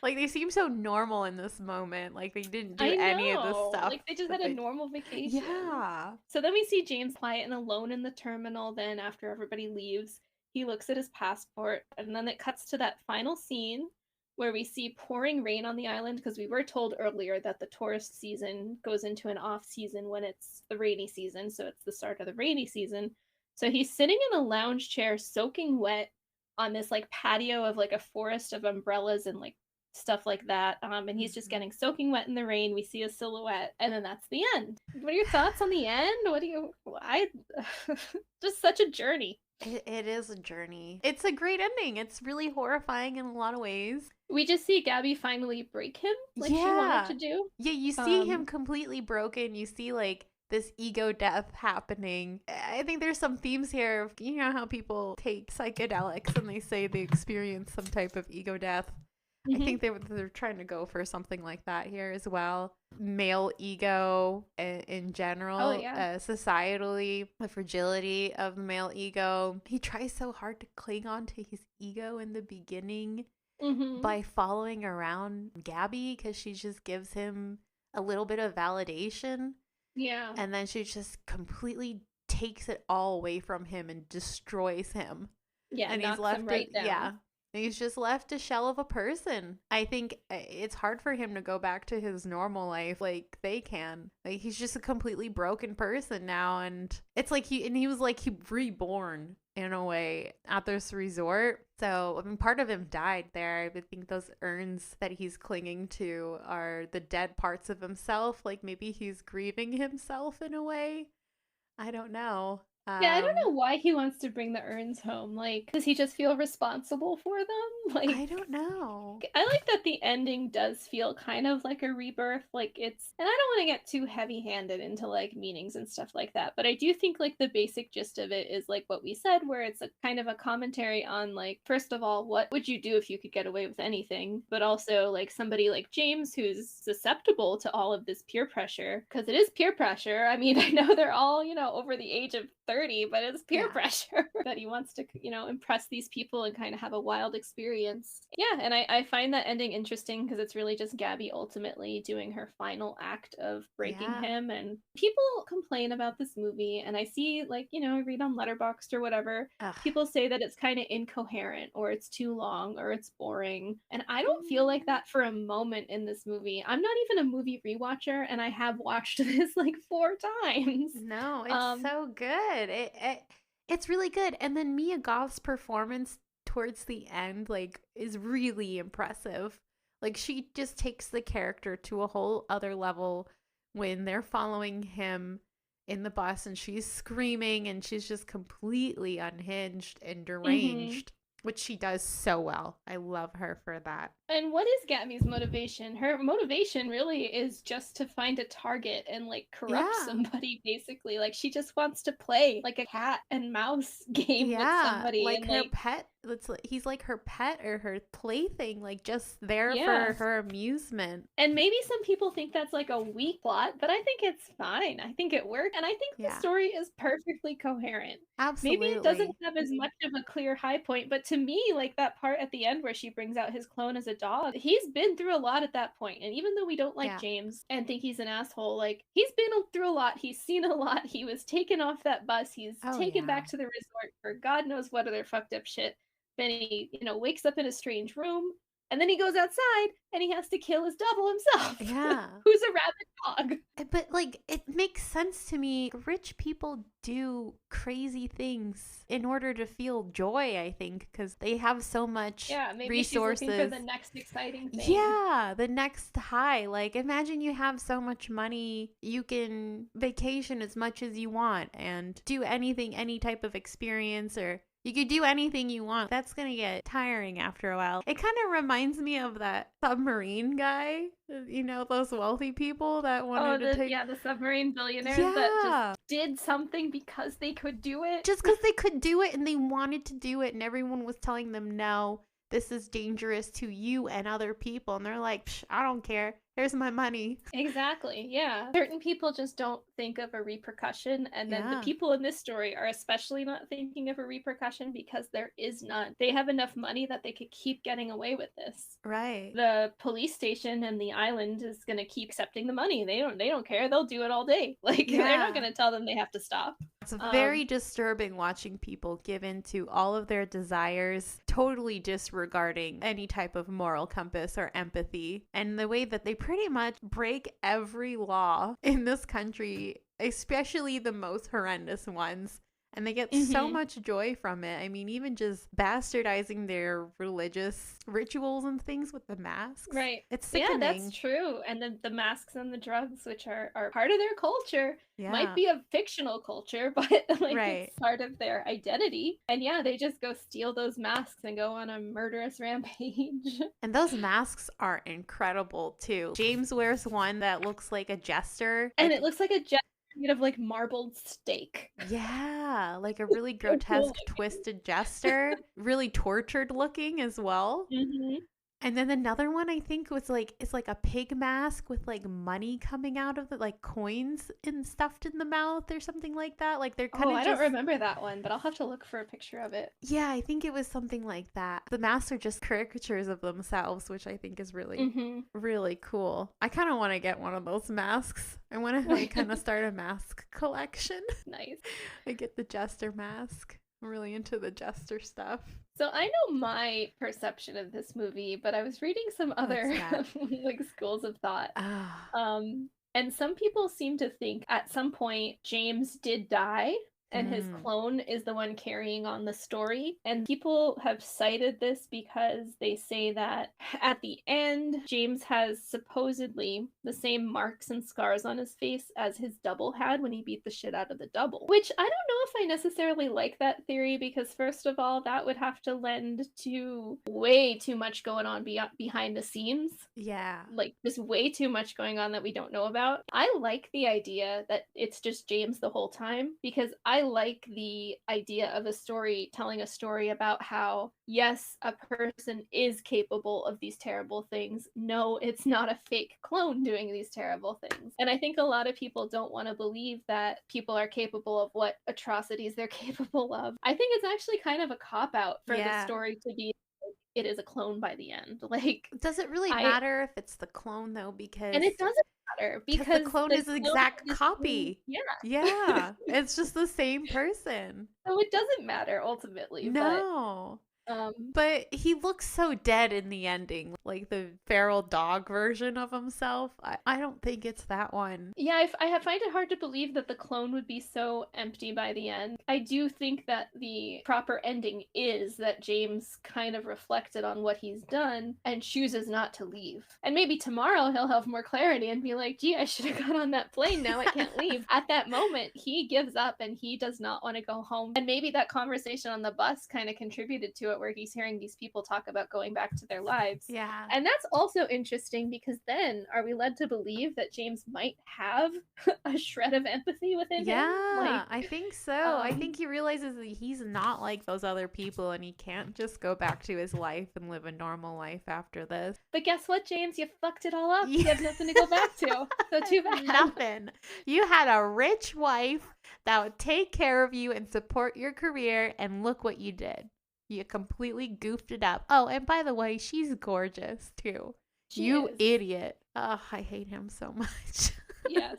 S1: Like, they seem so normal in this moment. Like, they didn't do any of this stuff.
S4: Like, they just had a normal vacation.
S1: Yeah.
S4: So then we see James quiet and alone in the terminal. Then after everybody leaves, he looks at his passport, and then it cuts to that final scene where we see pouring rain on the island, because we were told earlier that the tourist season goes into an off season when it's the rainy season, so it's the start of the rainy season. So he's sitting in a lounge chair soaking wet on this like patio of like a forest of umbrellas and like stuff like that, and he's just getting soaking wet in the rain. We see a silhouette, and then that's the end. What are your thoughts on the end? Just such a journey.
S1: It is a journey. It's a great ending. It's really horrifying in a lot of ways.
S4: We just see Gabby finally break him like she wanted to do.
S1: Yeah, you see him completely broken. You see like this ego death happening. I think there's some themes here. You know how people take psychedelics and they say they experience some type of ego death. I think they're trying to go for something like that here as well. Male ego in general, societally, the fragility of male ego. He tries so hard to cling on to his ego in the beginning by following around Gabby, because she just gives him a little bit of validation.
S4: Yeah.
S1: And then she just completely takes it all away from him and destroys him.
S4: Yeah,
S1: and he's left right down. Yeah. He's just left a shell of a person. I think it's hard for him to go back to his normal life like they can. Like, he's just a completely broken person now, and it's like he was like he reborn in a way at this resort. So, I mean, part of him died there. I think those urns that he's clinging to are the dead parts of himself. Like, maybe he's grieving himself in a way. I don't know.
S4: Yeah, I don't know why he wants to bring the urns home. Like, does he just feel responsible for them? Like,
S1: I don't know.
S4: I like that the ending does feel kind of like a rebirth. Like, it's, and I don't want to get too heavy-handed into like meanings and stuff like that, but I do think like the basic gist of it is like what we said, where it's a kind of a commentary on like, first of all, what would you do if you could get away with anything? But also like somebody like James who's susceptible to all of this peer pressure, because it is peer pressure. I mean, I know they're all, you know, over the age of 30, but it's peer pressure that he wants to, you know, impress these people and kind of have a wild experience. Yeah, and I find that ending interesting because it's really just Gabby ultimately doing her final act of breaking him. And people complain about this movie, and I see, like, you know, I read on Letterboxd or whatever, people say that it's kind of incoherent, or it's too long, or it's boring. And I don't feel like that for a moment in this movie. I'm not even a movie rewatcher, and I have watched this like 4 times.
S1: No, it's so good. It's really good. And then Mia Goth's performance towards the end, like, is really impressive. Like, she just takes the character to a whole other level when they're following him in the bus and she's screaming and she's just completely unhinged and deranged, which she does so well. I love her for that.
S4: And what is Gabby's motivation? Her motivation really is just to find a target and like corrupt somebody, basically. Like, she just wants to play like a cat and mouse game with somebody.
S1: Like,
S4: and
S1: her pet. He's like her pet or her plaything, like just there for her amusement.
S4: And maybe some people think that's like a weak plot, but I think it's fine. I think it worked. And I think the story is perfectly coherent.
S1: Absolutely.
S4: Maybe it doesn't have as much of a clear high point, but to me, like that part at the end where she brings out his clone as a dog, he's been through a lot at that point. And even though we don't like James and think he's an asshole, like he's been through a lot. He's seen a lot. He was taken off that bus. He's taken back to the resort for God knows what other fucked up shit. Then he, wakes up in a strange room, and then he goes outside and he has to kill his double himself.
S1: Yeah.
S4: Who's a rabid dog.
S1: But like, it makes sense to me. Rich people do crazy things in order to feel joy, I think, because they have so much
S4: maybe
S1: resources.
S4: She's looking for the next exciting thing.
S1: Yeah, the next high. Like, imagine you have so much money, you can vacation as much as you want and do anything, any type of experience, or you could do anything you want. That's going to get tiring after a while. It kind of reminds me of that submarine guy. Those wealthy people that wanted to take...
S4: the submarine billionaires that just did something because they could do it.
S1: Just because they could do it and they wanted to do it and everyone was telling them, no, this is dangerous to you and other people. And they're like, I don't care. Here's my money.
S4: Exactly. Yeah. Certain people just don't think of a repercussion. And then the people in this story are especially not thinking of a repercussion because there is none. They have enough money that they could keep getting away with this.
S1: Right.
S4: The police station and the island is going to keep accepting the money. They don't care. They'll do it all day. Like, they're not going to tell them they have to stop.
S1: It's very disturbing watching people give in to all of their desires, totally disregarding any type of moral compass or empathy. And the way that they pretty much break every law in this country, especially the most horrendous ones. And they get so much joy from it. I mean, even just bastardizing their religious rituals and things with the masks.
S4: Right.
S1: It's sickening.
S4: Yeah, that's true. And the masks and the drugs, which are part of their culture, might be a fictional culture, but it's part of their identity. And they just go steal those masks and go on a murderous rampage.
S1: And those masks are incredible, too. James wears one that looks like a jester.
S4: And it looks like a jester made of like marbled steak.
S1: Yeah, like a really grotesque, twisted jester, really tortured looking as well. And then another one I think was like, it's like a pig mask with like money coming out of it, like coins and stuffed in the mouth or something like that. Like they're kind of
S4: I don't remember that one, but I'll have to look for a picture of it.
S1: Yeah, I think it was something like that. The masks are just caricatures of themselves, which I think is really, really cool. I kind of want to get one of those masks. I want to like kind of start a mask collection.
S4: Nice.
S1: I get the jester mask. I'm really into the jester stuff.
S4: So I know my perception of this movie, but I was reading some other like schools of thought. And some people seem to think at some point James did die and his clone is the one carrying on the story. And people have cited this because they say that at the end, James has supposedly the same marks and scars on his face as his double had when he beat the shit out of the double. Which I don't know if I necessarily like that theory because first of all, that would have to lend to way too much going on behind the scenes.
S1: Yeah.
S4: Like there's way too much going on that we don't know about. I like the idea that it's just James the whole time because I like the idea of a story telling a story about how, yes, a person is capable of these terrible things. No, it's not a fake clone doing these terrible things. And I think a lot of people don't want to believe that people are capable of what atrocities they're capable of. I think it's actually kind of a cop-out for the story to be it is a clone by the end. Like,
S1: does it really matter if it's the clone though? Because
S4: and it doesn't matter because
S1: the clone is the exact copy. Yeah, it's just the same person.
S4: So it doesn't matter ultimately.
S1: No. But he looks so dead in the ending, like the feral dog version of himself. I don't think it's that one.
S4: Yeah, I find it hard to believe that the clone would be so empty by the end. I do think that the proper ending is that James kind of reflected on what he's done and chooses not to leave. And maybe tomorrow he'll have more clarity and be like, gee, I should have got on that plane. Now I can't leave. At that moment, he gives up and he does not want to go home. And maybe that conversation on the bus kind of contributed to it, where he's hearing these people talk about going back to their lives.
S1: Yeah.
S4: And that's also interesting, because then are we led to believe that James might have a shred of empathy within him?
S1: Yeah, I think so. I think he realizes that he's not like those other people and he can't just go back to his life and live a normal life after this.
S4: But guess what, James? You fucked it all up. You have nothing to go back to. So too bad.
S1: Nothing. You had a rich wife that would take care of you and support your career, and look what you did. You completely goofed it up. Oh, and by the way, she's gorgeous too. You idiot. Oh, I hate him so much.
S4: Yes.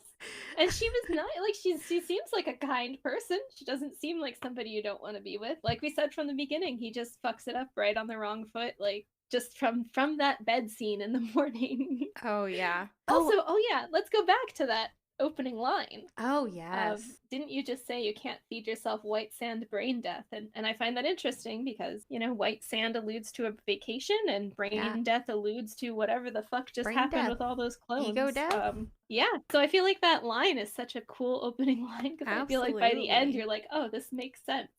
S4: And she was not like, she seems like a kind person. She doesn't seem like somebody you don't want to be with. Like we said from the beginning, he just fucks it up right on the wrong foot, like just from that bed scene in the morning.
S1: Oh yeah.
S4: Also, oh yeah, let's go back to that opening line.
S1: Oh yes.
S4: Didn't you just say you can't feed yourself white sand brain death? And I find that interesting because, you know, white sand alludes to a vacation and brain death alludes to whatever the fuck just happened with all those clones.
S1: Ego death.
S4: Yeah, so I feel like that line is such a cool opening line, because I feel like by the end you're like, oh, this makes sense.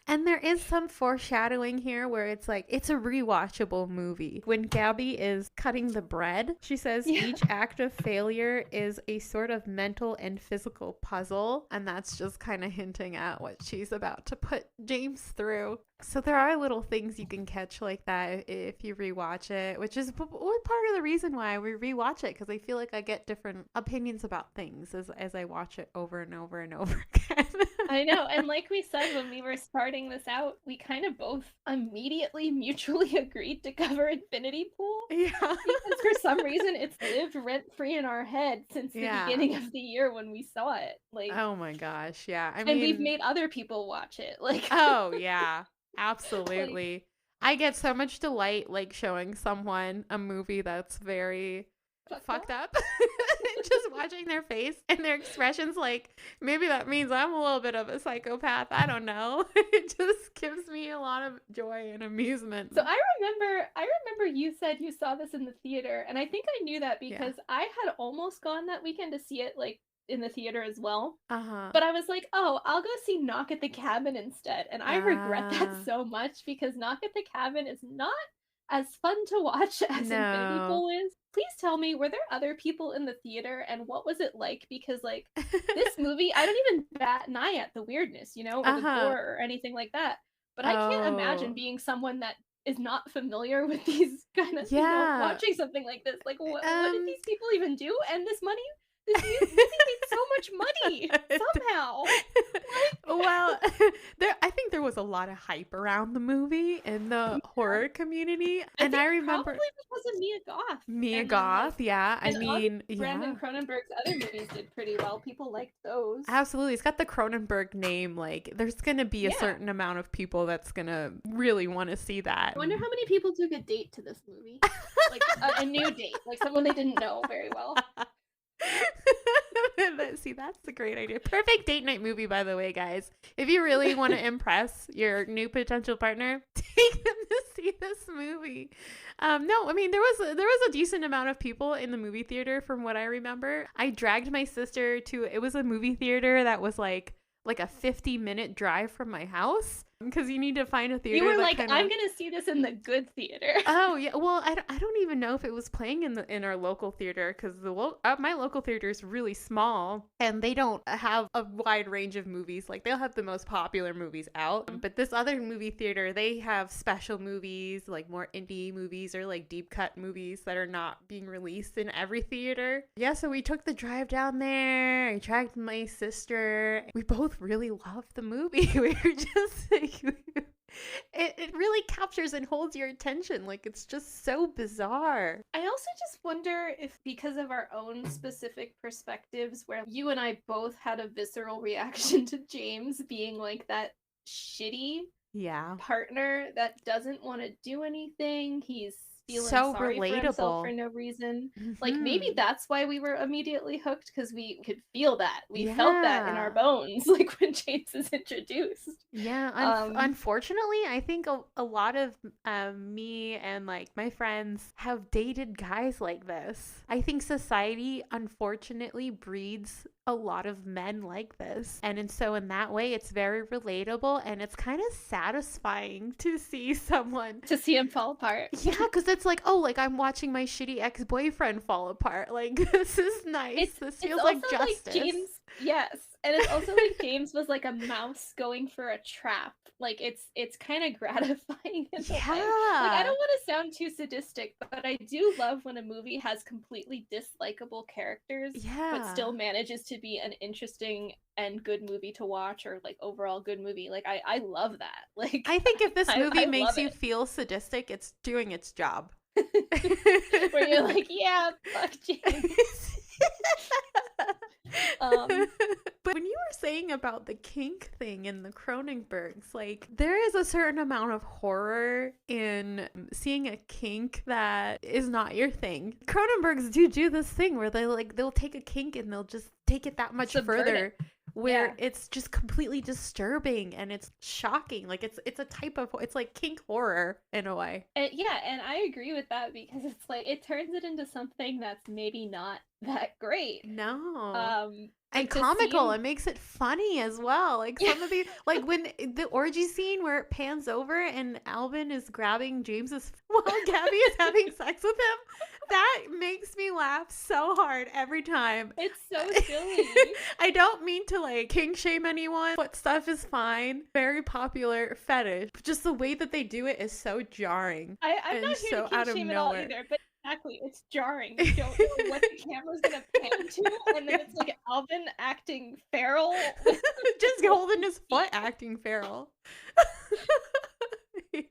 S1: And there is some foreshadowing here where it's like, it's a rewatchable movie. When Gabby is cutting the bread, she says each act of failure is a sort of mental and physical puzzle. And that's just kind of hinting at what she's about to put James through. So there are little things you can catch like that if you rewatch it, which is part of the reason why we rewatch it, because I feel like I get different opinions about things as I watch it over and over and over again.
S4: I know, and like we said when we were starting this out, we kind of both immediately mutually agreed to cover Infinity Pool.
S1: Yeah.
S4: Because for some reason it's lived rent-free in our head since the beginning of the year when we saw it. Like,
S1: oh my gosh, yeah. I mean,
S4: and we've made other people watch it. Like,
S1: oh yeah. Absolutely. Like, I get so much delight like showing someone a movie that's very fucked up. Just watching their face and their expressions, like maybe that means I'm a little bit of a psychopath. I don't know. It just gives me a lot of joy and amusement.
S4: So I remember you said you saw this in the theater, and I think I knew that because I had almost gone that weekend to see it like in the theater as well. But I was like, oh, I'll go see Knock at the Cabin instead. And I regret that so much, because Knock at the Cabin is not as fun to watch as Infinity Pool is. Please tell me, were there other people in the theater, and what was it like? Because like this movie, I don't even bat an eye at the weirdness, you know, or the gore or anything like that. But I can't imagine being someone that is not familiar with these kind of, you know, watching something like this. Like, what did these people even do? And this movie made so much money somehow.
S1: Well, I think there was a lot of hype around the movie in the horror community, and I remember
S4: probably because of Mia Goth.
S1: Mia Goth, I mean,
S4: Brandon Cronenberg's other movies did pretty well. People liked those.
S1: Absolutely, it's got the Cronenberg name. Like, there's gonna be a certain amount of people that's gonna really want to see that.
S4: I wonder how many people took a date to this movie, like a new date, like someone they didn't know very well.
S1: See, that's a great idea. Perfect date night movie, by the way, guys. If you really want to impress your new potential partner, take them to see this movie. No, I mean, there was a decent amount of people in the movie theater from what I remember. I dragged my sister to, it was a movie theater that was like a 50-minute drive from my house, because you need to find a theater.
S4: You were like, I'm gonna see this in the good theater.
S1: Oh yeah, well, I don't even know if it was playing in our local theater, because my local theater is really small and they don't have a wide range of movies. Like, they'll have the most popular movies out, but this other movie theater, they have special movies, like more indie movies or like deep cut movies that are not being released in every theater. Yeah, so we took the drive down there. I dragged my sister. We both really loved the movie. We were just like, it really captures and holds your attention. Like, it's just so bizarre.
S4: I also just wonder if, because of our own specific perspectives, where you and I both had a visceral reaction to James being like that shitty
S1: Yeah.
S4: partner that doesn't want to do anything. He's feeling
S1: So
S4: sorry for himself for
S1: relatable.
S4: no reason. Like maybe
S1: Mhm.
S4: that's why we were immediately hooked, because we could feel that. We felt that in our
S1: Yeah.
S4: bones, like when James is introduced.
S1: Yeah, unfortunately, I think a lot of me and like my friends have dated guys like this. I think society unfortunately breeds a lot of men like this. And so in that way, it's very relatable and it's kind of satisfying to see someone.
S4: To see him fall apart.
S1: Yeah, because it's like, oh, like I'm watching my shitty ex-boyfriend fall apart. Like, this is nice. This feels like
S4: also
S1: justice.
S4: like James, yes. And it's also like James was like a mouse going for a trap. Like it's kind of gratifying in a way. Like I don't want to sound too sadistic, but I do love when a movie has completely dislikable characters, but still manages to be an interesting and good movie to watch, or like overall good movie. Like I love that. Like
S1: I think if this movie
S4: I
S1: makes
S4: love
S1: you
S4: it.
S1: feel sadistic, it's doing its job.
S4: Where you're like, yeah, fuck James.
S1: But when you were saying about the kink thing in the Cronenbergs, like there is a certain amount of horror in seeing a kink that is not your thing. Cronenbergs do this thing where they'll take a kink and they'll just take it that much further. Where it's just completely disturbing and it's shocking. Like it's a type of, it's like kink horror in a way.
S4: Yeah, and I agree with that, because it's like it turns it into something that's maybe not that great.
S1: No. And
S4: Like to
S1: comical.
S4: see
S1: It makes it funny as well. Like some of the, like when the orgy scene where it pans over and Alvin is grabbing James's while Gabby is having sex with him, that makes me laugh so hard every time.
S4: It's so silly.
S1: I don't mean to like kink shame anyone. Foot stuff is fine. Very popular fetish. Just the way that they do it is so jarring.
S4: I'm
S1: and
S4: not here
S1: so
S4: to
S1: out
S4: kink
S1: of
S4: shame at all
S1: nowhere.
S4: either, but exactly, it's jarring. You don't know what the camera's gonna pan to, and then it's like Alvin acting feral.
S1: Just holding his foot acting feral. Yeah.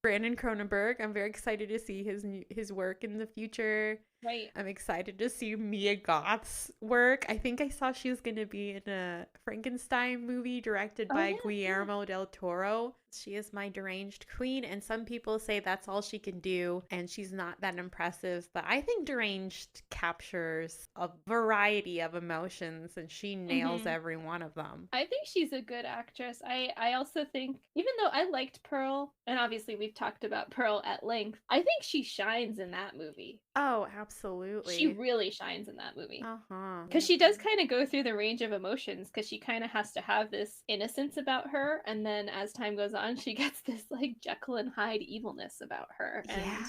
S1: Brandon Cronenberg, I'm very excited to see his work in the future.
S4: Right.
S1: I'm excited to see Mia Goth's work. I think I saw she was going to be in a Frankenstein movie directed by Guillermo del Toro. She is my deranged queen, and some people say that's all she can do, and she's not that impressive. But I think deranged captures a variety of emotions, and she nails every one of them.
S4: I think she's a good actress. I also think, even though I liked Pearl, and obviously we've talked about Pearl at length, I think she shines in that movie.
S1: Oh, absolutely.
S4: She really shines in that movie.
S1: Uh-huh.
S4: Because she does kind of go through the range of emotions, because she kind of has to have this innocence about her, and then as time goes on, she gets this like Jekyll and Hyde evilness about her and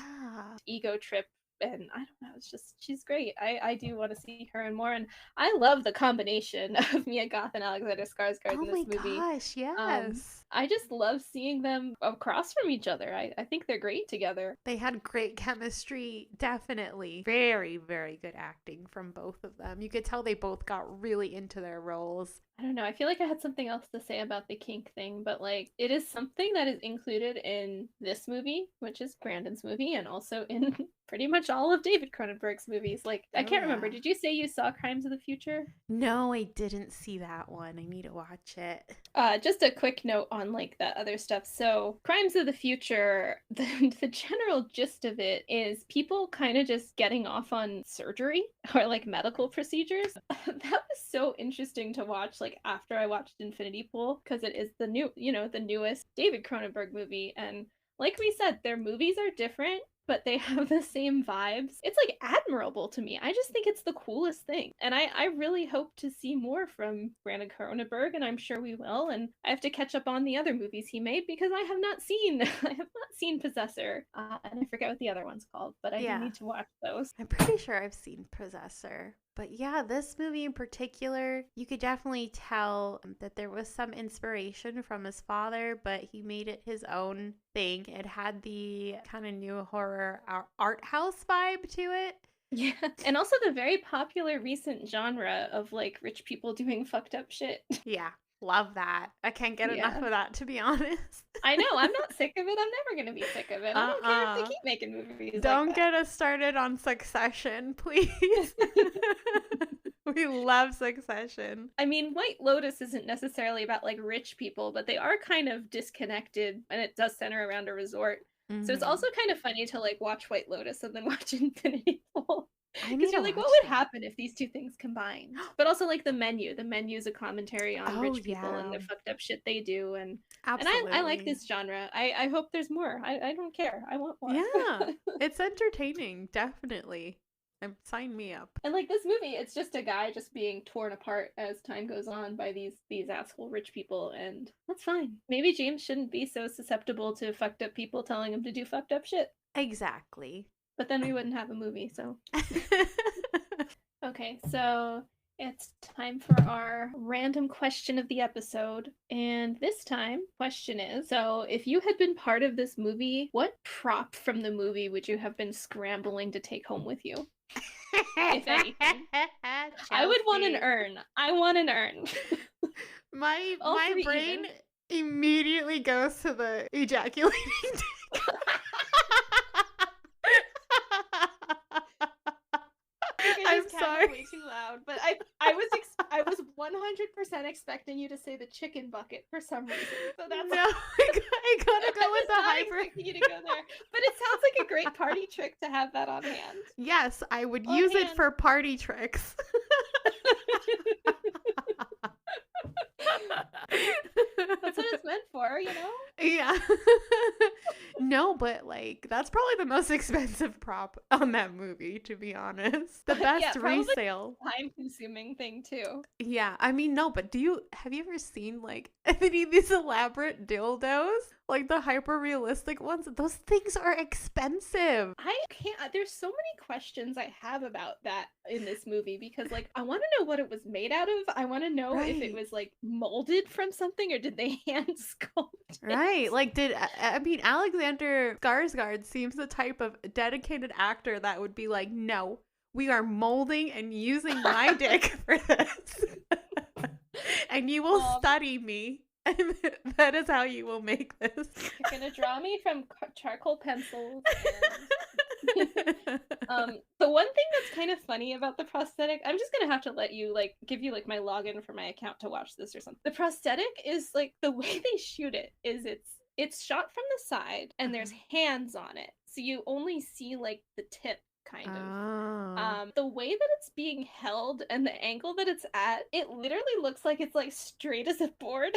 S4: ego trip. And I don't know, it's just, she's great. I do want to see her and more. And I love the combination of Mia Goth and Alexander Skarsgård in this movie.
S1: Oh my gosh, yes.
S4: I just love seeing them across from each other. I think they're great together.
S1: They had great chemistry, definitely. Very, very good acting from both of them. You could tell they both got really into their roles.
S4: I don't know. I feel like I had something else to say about the kink thing, but like it is something that is included in this movie, which is Brandon's movie, and also in pretty much all of David Cronenberg's movies. Like, I can't remember. Did you say you saw Crimes of the Future?
S1: No, I didn't see that one. I need to watch it.
S4: Just a quick note on like that other stuff. So Crimes of the Future, the general gist of it is people kind of just getting off on surgery or like medical procedures. That was so interesting to watch, like after I watched Infinity Pool, because it is the newest David Cronenberg movie. And like we said, their movies are different, but they have the same vibes. It's like admirable to me. I just think it's the coolest thing. And I really hope to see more from Brandon Cronenberg, and I'm sure we will. And I have to catch up on the other movies he made, because I have not seen Possessor. And I forget what the other one's called, but I do need to watch those.
S1: I'm pretty sure I've seen Possessor. But yeah, this movie in particular, you could definitely tell that there was some inspiration from his father, but he made it his own thing. It had the kind of new horror art house vibe to it.
S4: Yeah, and also the very popular recent genre of like rich people doing fucked up shit.
S1: Yeah, love that. I can't get enough of that, to be honest.
S4: I know, I'm not sick of it. I'm never going to be sick of it. I don't care if they keep making movies.
S1: Don't get us started on Succession, please. We love Succession.
S4: I mean, White Lotus isn't necessarily about like rich people, but they are kind of disconnected, and it does center around a resort. So it's
S1: Mhm.
S4: also kind of funny to like watch White Lotus and then watch Infinity Pool.
S1: I need
S4: Because
S1: to
S4: you're like,
S1: watch
S4: what would
S1: that.
S4: happen if these two things combined? But also like the menu. The menu is a commentary on
S1: Oh,
S4: rich people and
S1: yeah.
S4: the fucked up shit they do. And
S1: Absolutely.
S4: I like this genre. I hope there's more. I don't care. I want more.
S1: Yeah. It's entertaining, definitely. Sign me up.
S4: And like this movie, it's just a guy just being torn apart as time goes on by these asshole rich people, and that's fine. Maybe James shouldn't be so susceptible to fucked up people telling him to do fucked up shit.
S1: Exactly.
S4: But then we wouldn't have a movie, so. Okay, so it's time for our random question of the episode. And this time, question is, so if you had been part of this movie, what prop from the movie would you have been scrambling to take home with you? If anything. I would want an
S1: Chelsea.
S4: urn. I want an urn.
S1: My
S4: All
S1: my
S4: three
S1: brain
S4: even.
S1: immediately goes to the ejaculating dick. I'm sorry.
S4: Way too loud, but I was 100% expecting you to say the chicken bucket for some reason. So that's
S1: No, I gotta go with the
S4: not
S1: hyper.
S4: expecting you to go there. But it sounds like a great party trick to have that on hand.
S1: Yes, I would
S4: On
S1: use it
S4: hand.
S1: for party tricks.
S4: That's what it's meant for, you know?
S1: Yeah. No, but like that's probably the most expensive prop on that movie, to be honest. The best
S4: Yeah, probably
S1: resale.
S4: Time-consuming thing too.
S1: Yeah, I mean, no, but have you ever seen like these elaborate dildos? Like the hyper realistic ones? Those things are expensive.
S4: I can't. There's so many questions I have about that in this movie because, like, I want to know what it was made out of. I want to know if it
S1: Right.
S4: was like molded from something or did they hand sculpt it?
S1: Right. Like, I mean, Alexander Skarsgård seems the type of dedicated actor that would be like, no, we are molding and using my dick for this. And you will study me. And that is how you will make this.
S4: You're gonna draw me from charcoal pencils. And... the one thing that's kind of funny about the prosthetic, I'm just gonna have to let you like give you like my login for my account to watch this or something. The prosthetic is like the way they shoot it is it's shot from the side and there's hands on it, so you only see like the tip kind of.
S1: Oh.
S4: The way that it's being held and the angle that it's at, it literally looks like it's like straight as a board.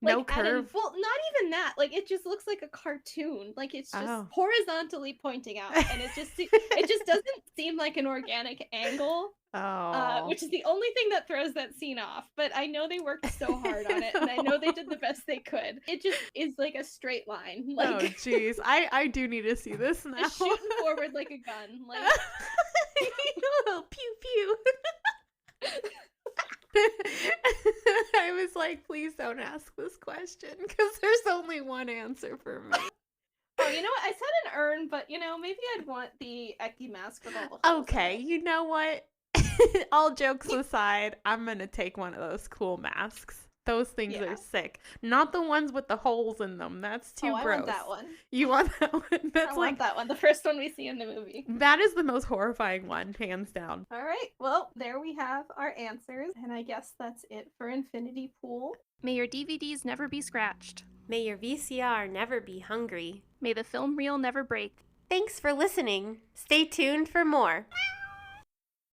S4: Like,
S1: No curve.
S4: Well, not even that. Like it just looks like a cartoon. Like it's just horizontally pointing out, and it just doesn't seem like an organic angle.
S1: Oh.
S4: Which is the only thing that throws that scene off. But I know they worked so hard on it, and I know they did the best they could. It just is like a straight line. Like,
S1: oh, jeez. I do need to see this now.
S4: just shooting forward like a gun. Like
S1: pew pew. I was like, please don't ask this question because there's only one answer for me.
S4: Oh, you know what? I said an urn, but you know, maybe I'd want the Eki mask with all the holes in
S1: Okay,
S4: it.
S1: you know what? All jokes aside, I'm gonna take one of those cool masks. Those things
S4: Yeah.
S1: are sick. Not the ones with the holes in them. That's too
S4: I
S1: gross.
S4: want that one.
S1: You want that one? That's
S4: I
S1: like
S4: want that one. The first one we see in the movie.
S1: that is the most horrifying one, hands down.
S4: All right. Well, there we have our answers, and I guess that's it for Infinity Pool.
S3: May your DVDs never be scratched.
S2: May your VCR never be hungry.
S3: May the film reel never break.
S2: Thanks for listening. Stay tuned for more.